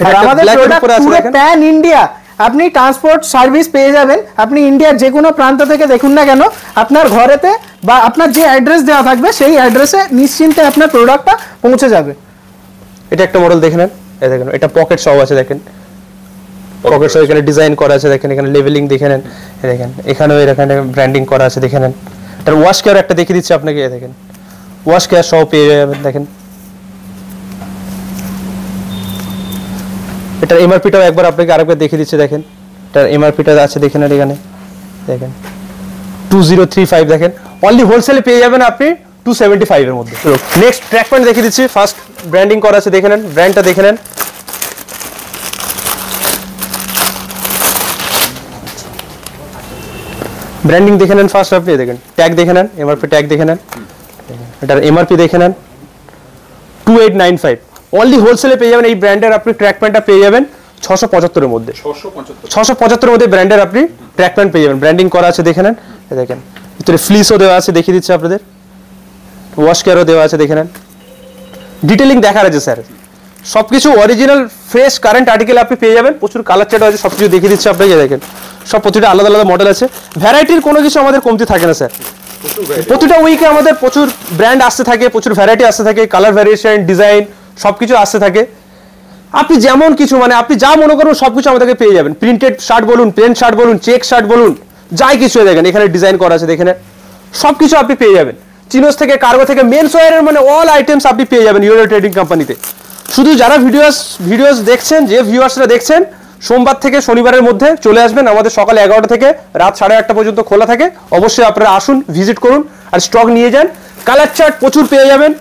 আর আমাদের প্রোডাক্ট পুরো প্যান ইন্ডিয়া আপনি ট্রান্সপোর্ট সার্ভিস পেয়ে যাবেন। আপনি ইন্ডিয়ার যে কোনো প্রান্ত থেকে দেখুন না কেন, আপনার ঘরেতে বা আপনার যে অ্যাড্রেস দেওয়া থাকবে সেই অ্যাড্রেসে নিশ্চিন্তে আপনার প্রোডাক্টটা পৌঁছে যাবে। এটা একটা মডেল দেখে নেন, এই দেখেন এটা পকেট সহ আছে, দেখেন পকেট সহ এখানে ডিজাইন করা আছে, দেখেন এখানে লেভেলিং দেখে নেন, এই দেখেন এখানেও এখানে ব্র্যান্ডিং করা আছে, দেখে নেন। এটার ওয়াশ কেয়ার একটা দেখিয়ে দিচ্ছি আপনাকে, এই দেখেন ওয়াশ কেয়ার সহ পেয়ে যাবেন। দেখেন এটার এমআরপিটাও একবার আপনাকে আরেকবার দেখিয়ে দিচ্ছে, দেখেন এটার এমআরপিটা আছে, দেখেন আর এখানে দেখেন 2035, দেখেন অনলি হোলসেলে পেয়ে যাবেন আপনি 275 এর মধ্যে। নেক্সট ট্র্যাক প্যান্ট দেখিয়ে দিচ্ছি, ফার্স্ট ব্র্যান্ডিং করা আছে, দেখে নেন ব্র্যান্ডটা দেখে নেন। ব্র্যান্ডিং দেখে নেন ফার্স্ট আপনি, দেখেন ট্যাগ দেখে নেন, এমআরপি ট্যাগ দেখে নেন, এটার এমআরপি দেখে নেন 2895। অনলি হোলসেলে পেয়ে যাবেন এই ব্র্যান্ডের আপনি ট্র্যাক প্যান্টটা পেয়ে যাবেন 675 এর মধ্যে, 675 এর মধ্যে ব্র্যান্ডের আপনি ট্র্যাক প্যান্ট পেয়ে যাবেন। ব্র্যান্ডিং করা আছে, দেখে নেন, দেখেন ভিতরে ফ্লিসও দেওয়া আছে, দেখিয়ে দিচ্ছি আপনাদের, ওয়াশ কেয়ারও দেওয়া আছে, দেখে নেন ডিটেলিং দেখার আছে স্যার, সবকিছু অরিজিনাল ফ্রেশ কারেন্ট আর্টিকেল আপনি পেয়ে যাবেন। প্রচুর কালার চার্ট আছে, সবকিছু দেখিয়ে দিচ্ছি আপনাকে, দেখেন সব প্রতিটা আলাদা আলাদা মডেল আছে, ভ্যারাইটির কোনো কিছু আমাদের কমতি থাকে না স্যার। প্রতিটা উইকে আমাদের প্রচুর ব্র্যান্ড আসতে থাকে, প্রচুর ভ্যারাইটি আসতে থাকে, কালার ভ্যারিয়েশন, ডিজাইন সবকিছু আসতে থাকে। আপনি যেমন কিছু মানে আপনি যা মনে করুন সবকিছু আমাদেরকে পেয়ে যাবেন। প্রিন্টেড শার্ট বলুন, প্লেন শার্ট বলুন, চেক শার্ট বলুন, যাই কিছু দেখেন এখানে ডিজাইন করা আছে, দেখেন সবকিছু আপনি পেয়ে যাবেন। চিনোস থেকে, কার্গো থেকে, মেন্স ওয়্যারের মানে অল আইটেমস আপনি পেয়ে যাবেন ইউরো ট্রেডিং কোম্পানিতে। শুধু যারা ভিডিওস দেখছেন, যে ভিউয়ার্সরা দেখছেন, সোমবার থেকে শনিবারের মধ্যে চলে আসবেন, আমাদের সকাল 11টা থেকে রাত 8:30 পর্যন্ত খোলা থাকে। অবশ্যই আপনারা আসুন, ভিজিট করুন আর স্টক নিয়ে যান। কালার চার্ট প্রচুর পেয়ে যাবেন,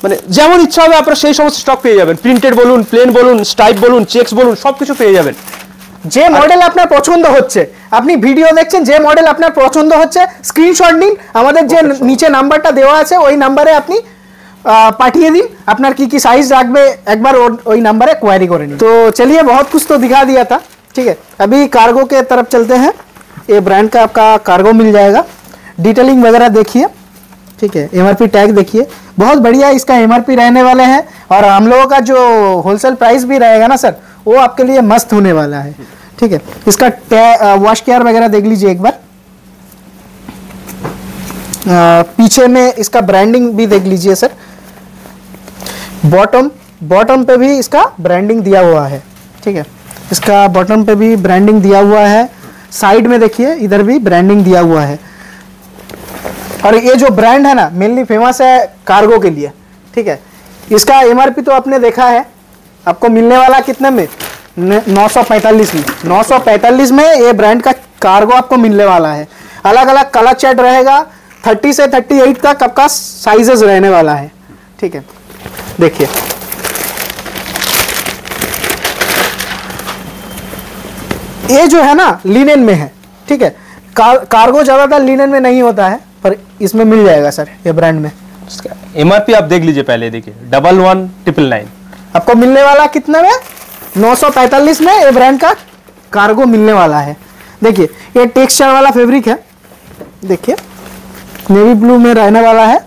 মানে যেমন ইচ্ছা হবে আপনারা সেই সমস্ত স্টক পেয়ে যাবেন। প্রিন্টেড বলুন, প্লেন বলুন, স্টাইপ বলুন, চেকস বলুন, সবকিছু পেয়ে যাবেন। যে মডেল আপনার পছন্দ হচ্ছে, আপনি ভিডিও দেখছেন, যে মডেল আপনার পছন্দ হচ্ছে স্ক্রিনশট নিন, আমাদের যে নিচে নাম্বারটা দেওয়া আছে ওই নাম্বারে আপনি पाठिए दिन अपना की साइज राखबे एक बार वही नंबर है क्वेरी करें। तो चलिए बहुत कुछ तो दिखा दिया था, ठीक है। अभी कार्गो के तरफ चलते हैं। ये ब्रांड का आपका कार्गो मिल जाएगा, डिटेलिंग वगैरह देखिए, ठीक है। एमआरपी टैग देखिए, बहुत बढ़िया इसका एमआरपी रहने वाले हैं और हम लोगों का जो होलसेल प्राइस भी रहेगा ना सर, वो आपके लिए मस्त होने वाला है, ठीक है। इसका वॉश केयर वगैरह देख लीजिए एक बार, पीछे में इसका ब्रांडिंग भी देख लीजिए सर। बॉटम पे भी इसका ब्रांडिंग दिया हुआ है, ठीक है। इसका बॉटम पे भी ब्रांडिंग दिया हुआ है, साइड में देखिए इधर भी ब्रांडिंग दिया हुआ है। और ये जो ब्रांड है ना मेनली फेमस है कार्गो के लिए, ठीक है। इसका एमआरपी तो आपने देखा है, आपको मिलने वाला कितने में 945 में, 945 में ये ब्रांड का कार्गो आपको मिलने वाला है। अलग अलग कलर चार्ट रहेगा, 30 से 38 तक आपका साइजेस रहने वाला है, ठीक है। देखिए ये जो है ना लिनेन में है, ठीक है। कार्गो ज्यादातर लिनेन में नहीं होता है, पर इसमें मिल जाएगा सर ये ब्रांड में। एमआरपी आप देख लीजिए पहले, देखिए 11,999 आपको मिलने वाला कितने में 945 में ये ब्रांड का कार्गो मिलने वाला है। देखिए ये टेक्सचर वाला फैब्रिक है, देखिए नेवी ब्लू में रहने वाला है,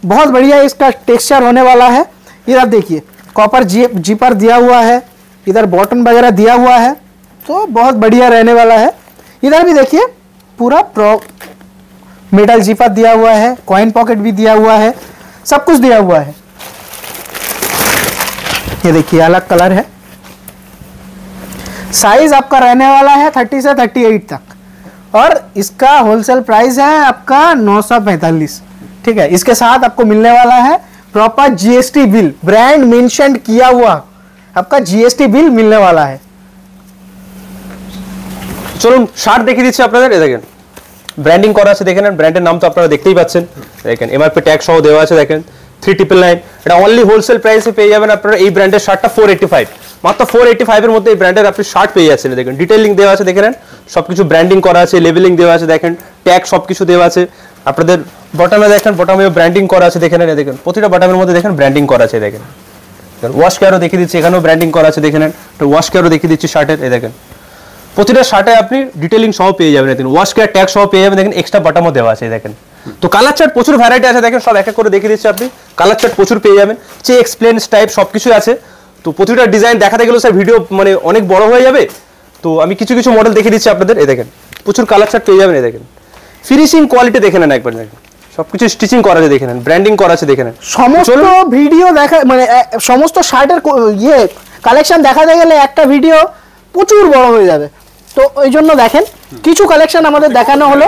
बहुत बढ़िया इसका टेक्सचर होने वाला है। इधर देखिए कॉपर जीपर दिया हुआ है, इधर बॉटन वगैरह दिया हुआ है, तो बहुत बढ़िया रहने वाला है। इधर भी देखिए पूरा मेटल जीपर दिया हुआ है, कॉइन पॉकेट भी दिया हुआ है, सब कुछ दिया हुआ है। ये देखिए अलग कलर है। साइज आपका रहने वाला है 30 से 38 तक, और इसका होलसेल प्राइस है आपका 945। ठीक है, इसके साथ आपको मिलने वाला है proper GST bill, brand mention किया हुआ आपका जीएसटी बिल मिलने वाला है। চলুন শার্ট দেখিয়ে দিচ্ছি আপনাদের। এই দেখেন ব্র্যান্ডিং করা আছে, দেখেন ব্র্যান্ডের নাম তো আপনারা দেখতেই পাচ্ছেন। দেখেন এমআরপি ট্যাগ সহ দেওয়া আছে, দেখেন 3999। এটা অনলি হোলসেল প্রাইসে পেয়ে যাবেন আপনারা এই ব্র্যান্ডের শার্টটা 485, মাত্র 485 এর মধ্যে এই ব্র্যান্ডের আপনি শার্ট পেয়ে যাচ্ছেন। দেখেন ডিটেইলিং দেওয়া আছে, দেখেন সবকিছু ব্র্যান্ডিং করা আছে, লেবেলিং দেওয়া আছে, দেখেন ট্যাগ সবকিছু দেওয়া আছে। আপনাদের বটমে দেখেন, বটমেও ব্র্যান্ডিং করা আছে, দেখেন দেখেন প্রতিটা বটমের মধ্যে দেখেন ব্র্যান্ডিং করা আছে। দেখেন ওয়াশ কেয়ারও দেখিয়ে দিচ্ছি, এখানেও ব্র্যান্ডিং করা আছে, দেখেন তো ওয়াশ কেয়ারও দেখিয়ে দিচ্ছি শার্টের। এই দেখেন প্রতিটা শার্টে আপনি ডিটেইলিং সহ পেয়ে যাবেন, দেখেন ওয়াশ কেয়ার ট্যাগ সহ পেয়ে যাবেন, দেখেন এক্সট্রা বটমও দেওয়া আছে। দেখেন তো কালার চার্ট প্রচুর ভ্যারাইটি আছে, দেখেন সব এক এক করে দেখিয়ে দিচ্ছি। আপনি কালার চার্ট প্রচুর পেয়ে যাবেন, এক্সপ্লেন টাইপ সবকিছু আছে। তো প্রতিটা ডিজাইন দেখাতে গেলেও স্যার ভিডিও মানে অনেক বড় হয়ে যাবে, তো আমি কিছু কিছু মডেল দেখিয়ে দিচ্ছি আপনাদের। এই দেখেন প্রচুর কালার চার্ট পেয়ে যাবেন। এই দেখেন ফিনিশিং কোয়ালিটি দেখে নেন একবার, দেখেন সবকিছু স্টিচিং করা আছে, দেখে নেন ব্র্যান্ডিং করা আছে, দেখে নেন। সমস্ত ভিডিও দেখা মানে সমস্ত শার্টের ইয়ে কালেকশন দেখাতে গেলে একটা ভিডিও প্রচুর বড় হয়ে যাবে, তো ওই জন্য দেখেন কিছু কালেকশন আমাদের দেখানো হলো।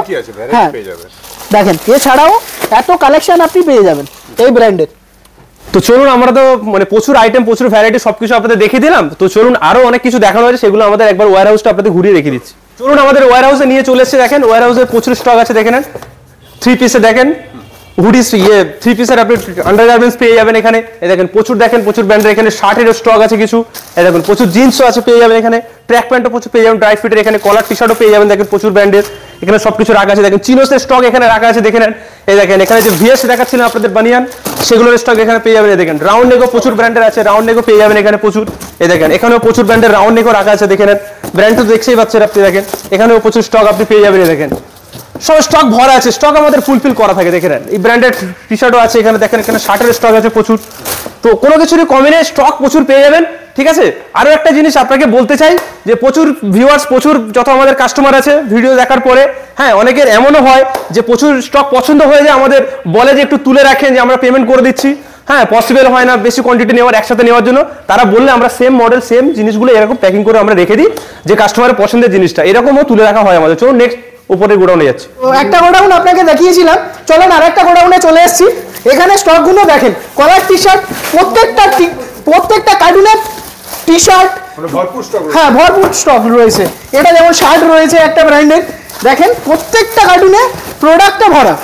হ্যাঁ দেখেন এছাড়াও এত কালেকশন আপনি পেয়ে যাবেন এই ব্র্যান্ডের। তো চলুন, আমরা তো মানে প্রচুর আইটেম প্রচুর ভ্যারাইটি সবকিছু আপনাদের দেখিয়ে দিলাম। তো চলুন আরো অনেক কিছু দেখানো হয়েছে, সেগুলো আমাদের একবার ওয়্যার হাউসটা আপনাদের ঘুরিয়ে রেখে দিচ্ছি। চলুন আমাদের ওয়্যার হাউসে নিয়ে চলে এসেছে। দেখেন ওয়্যার হাউসে প্রচুর স্টক আছে, দেখেন 3 পিসে দেখেন হুডিস, 3 পিসের আপনি আন্ডারগার্মেন্টস পেয়ে যাবেন এখানে। এই দেখেন প্রচুর, দেখেন প্রচুর ব্র্যান্ডের এখানে শার্টের স্টক আছে কিছু। এই দেখেন প্রচুর জিন্সও আছে পেয়ে যাবেন এখানে, ট্র্যাক প্যান্টও প্রচুর পেয়ে যাবেন, ড্রাই ফিটের এখানে কলার টি শার্টও পেয়ে যাবেন। দেখেন প্রচুর ব্র্যান্ডের এখানে সবকিছু রাখা আছে। দেখেন চিনোসের স্টক এখানে রাখা আছে, দেখে নেন। এই দেখেন এখানে যে ভিএস দেখাচ্ছিলাম আপনাদের বানিয়ান, সেগুলোর স্টক এখানে পেয়ে যাবেন। এই দেখেন রাউন্ড নেকও প্রচুর ব্র্যান্ডের আছে, রাউন্ড নেকও পেয়ে যাবেন এখানে প্রচুর। এই দেখেন এখানেও প্রচুর ব্র্যান্ডের রাউন্ড নেকও রাখা আছে, দেখে নেন। ব্র্যান্ড তো দেখছেই পাচ্ছেন আপনি, দেখেন এখানেও প্রচুর স্টক আপনি পেয়ে যাবেন। এই দেখেন সব স্টক ভরা আছে, স্টক আমাদের ফুলফিল করা থাকে। দেখে নেন এই ব্র্যান্ডেড টি শার্টও আছে এখানে, দেখেন এখানে শার্টের স্টক আছে প্রচুর। তো কোনো কিছুরই কমে নেই, স্টক প্রচুর পেয়ে যাবেন। ঠিক আছে, আরো একটা জিনিস আপনাকে বলতে চাই যে প্রচুর ভিউয়ার্স, প্রচুর যত আমাদের কাস্টমার আছে ভিডিও দেখার পরে, হ্যাঁ অনেকের এমনও হয় যে প্রচুর স্টক পছন্দ হয়ে যায়, আমাদের বলে যে একটু তুলে রাখেন, যে আমরা পেমেন্ট করে দিচ্ছি। হ্যাঁ পসিবল হয় না বেশি কোয়ান্টিটি নেওয়ার, একসাথে নেওয়ার জন্য। তারা বললে আমরা সেম মডেল সেম জিনিসগুলো এরকম প্যাকিং করে আমরা রেখে দিই, যে কাস্টমারের পছন্দের জিনিসটা এরকমও তুলে রাখা হয় আমাদের। চলুন নেক্সট উপরে গোডাউনে যাচ্ছি। একটা গোডাউন আপনাকে দেখিয়েছিলাম, চলেন আরেকটা গোডাউনে চলে এসেছি। এখানে স্টকগুলো দেখেন, কলার টি শার্ট প্রত্যেকটা কার্টুনের টি শার্ট, ভরপুর স্টক। হ্যাঁ ভরপুর স্টক রয়েছে। এটা যেমন শার্ট রয়েছে একটা ব্র্যান্ডের, দেখেন প্রত্যেকটা কার্টুনে প্রোডাক্টটা ভরা।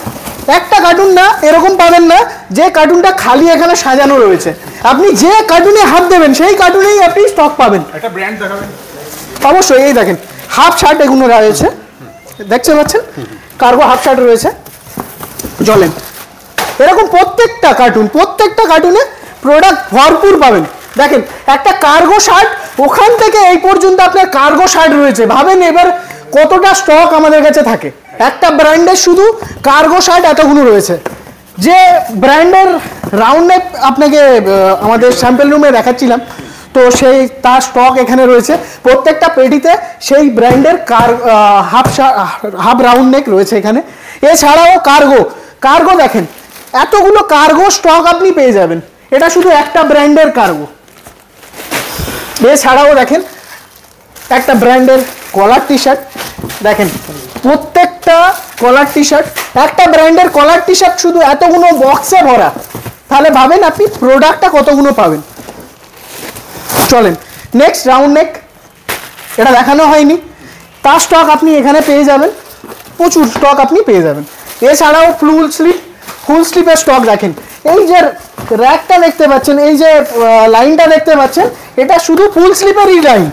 একটা কার্টুন না এরকম পাবেন না যে কার্টুনটা খালি এখানে সাজানো রয়েছে। আপনি যে কার্টুনে হাত দেবেন সেই কার্টুনেই আপনি স্টক পাবেন। একটা ব্র্যান্ড দেখাবেন অবশ্যই। এই দেখেন হাফ শার্ট এগুলো রয়েছে, দেখতে পাচ্ছেন কার্গো হাফ শার্ট রয়েছে। চলেন এরকম প্রত্যেকটা কার্টুনে প্রোডাক্ট ভরপুর পাবেন। দেখেন একটা কার্গো শার্ট, ওখান থেকে এই পর্যন্ত আপনার কার্গো শার্ট রয়েছে। ভাবেন এবার কতটা স্টক আমাদের কাছে থাকে। একটা ব্র্যান্ডের শুধু কার্গো শার্ট এতগুলো রয়েছে। যে ব্র্যান্ডের রাউন্ড নেক আপনাকে আমাদের স্যাম্পল রুমে দেখাচ্ছিলাম, তো সেই তার স্টক এখানে রয়েছে। প্রত্যেকটা পেটিতে সেই ব্র্যান্ডের হাফ রাউন্ড নেক রয়েছে এখানে। এছাড়াও কার্গো দেখেন এতগুলো কার্গো স্টক আপনি পেয়ে যাবেন। এটা শুধু একটা ব্র্যান্ডের কার্গো। এছাড়াও দেখেন একটা ব্র্যান্ডের কলার টি শার্ট, দেখেন প্রত্যেকটা কলার টি শার্ট, একটা ব্র্যান্ডের কলার টি শার্ট শুধু এতগুলো বক্সে ভরা। তাহলে ভাবেন আপনি প্রোডাক্টটা কতগুলো পাবেন। চলেন নেক্সট রাউন্ড নেক, এটা দেখানো হয়নি, তার স্টক আপনি এখানে পেয়ে যাবেন, প্রচুর স্টক আপনি পেয়ে যাবেন। এছাড়াও ফুল স্লিপের স্টক দেখেন। এই যে র্যাকটা দেখতে পাচ্ছেন, এই যে লাইনটা দেখতে পাচ্ছেন, এটা শুধু ফুল স্লিপেরই লাইন।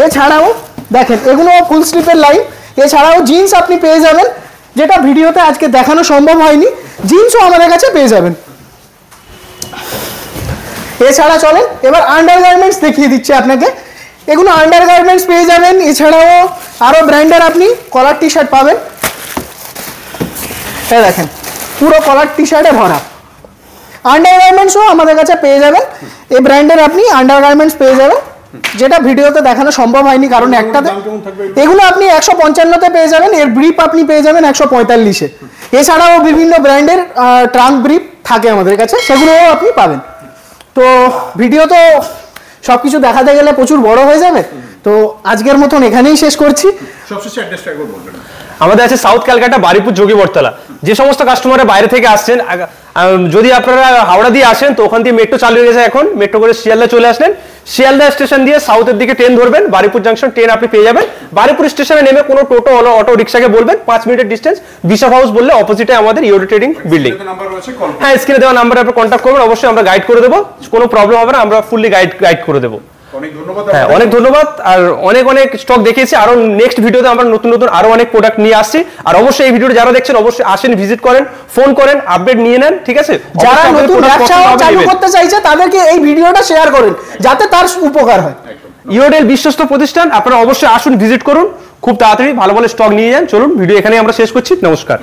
এছাড়াও দেখেন এগুলো ফুল স্লিপের লাইন। এছাড়াও জিন্স আপনি পেয়ে যাবেন, যেটা ভিডিওতে আজকে দেখানো সম্ভব হয়নি, জিন্সও আমাদের কাছে পেয়ে যাবেন। এছাড়া চলেন এবার আন্ডারগার্মেন্টস দেখিয়ে দিচ্ছি আপনাকে। এগুলো আন্ডারগার্মেন্টস পেয়ে যাবেন। এছাড়াও আরো ব্র্যান্ডের আপনি কলার টি শার্ট পাবেন। এই দেখেন পুরো কলার টি শার্টে ভরা। আন্ডারগার্মেন্টসও আমাদের কাছে পেয়ে যাবেন, এই ব্র্যান্ডের আপনি আন্ডারগার্মেন্টস পেয়ে যাবেন, যেটা ভিডিওতে দেখানো সম্ভব হয়নি কারণ একটাতে। দাম কেমন থাকবে? এগুলো আপনি 155-তে পেয়ে যাবেন, এর ব্রিপ আপনি পেয়ে যাবেন 145-এ। এছাড়াও বিভিন্ন ব্র্যান্ডের ট্রাঙ্ক ব্রিপ থাকে আমাদের কাছে, সেগুলোও আপনি পাবেন। তো ভিডিও তো সব কিছু দেখাতে গেলে প্রচুর বড় হয়ে যাবে, তো আজকের মতন এখানেই শেষ করছি। সবশেষে অ্যাড্রেসটা একবার বলবেন। আমাদের আছে সাউথ ক্যালকাটা, বারিপুর, যোগী বটতলা। যে সমস্ত কাস্টমাররা বাইরে থেকে আসছেন, যদি আপনারা হাওড়া দিয়ে আসেন তো ওখান দিয়ে মেট্রো চালু হয়ে গেছে এখন, মেট্রো করে শিয়ালদা চলে আসলেন, শিয়ালদা স্টেশন দিয়ে সাউথের দিকে ট্রেন ধরবেন, বারিপুর জাংশন ট্রেন আপনি পেয়ে যাবেন। বারিপুর স্টেশনে নেমে কোনো টোটো অটো রিক্সাকে বলবেন 5 মিনিটের ডিস্টেন্স, বিশপ হাউস বললে অপোজিটে আমাদের ইউরো ট্রেডিং বিল্ডিং। নাম্বার রয়েছে, কল করুন। হ্যাঁ, স্ক্রিনে দেওয়া নাম্বারে আপনি কন্ট্যাক্ট করবেন, অবশ্যই আমরা গাইড করে দেবো, কোনো প্রবলেম হবে না, আমরা ফুললি গাইড করে দেবো। অনেক ধন্যবাদ। হ্যাঁ, অনেক ধন্যবাদ। আর অনেক স্টক দেখিয়েছি, আরো নেক্সট ভিডিওতে আমরা নতুন আরো অনেক প্রোডাক্ট নিয়ে আসছি। আর অবশ্যই এই ভিডিওটা যারা দেখছেন অবশ্যই আসেন, ভিজিট করেন, ফোন করেন, আপডেট নিয়ে নেন, ঠিক আছে? যারা অবশ্যই আপনাদের নতুন product ব্যবসা পছন্দ হবে, চালু নেবেন। করতে চাইছে তাদেরকে এই ভিডিওটা শেয়ার করেন যাতে তার উপকার হয়। ইওডেল বিশ্বস্ত প্রতিষ্ঠান, আপনারা অবশ্যই আসুন, ভিজিট করুন, খুব তাড়াতাড়ি ভালো ভালো স্টক নিয়ে যান। চলুন, ভিডিও এখানেই আমরা শেষ করছি। নমস্কার।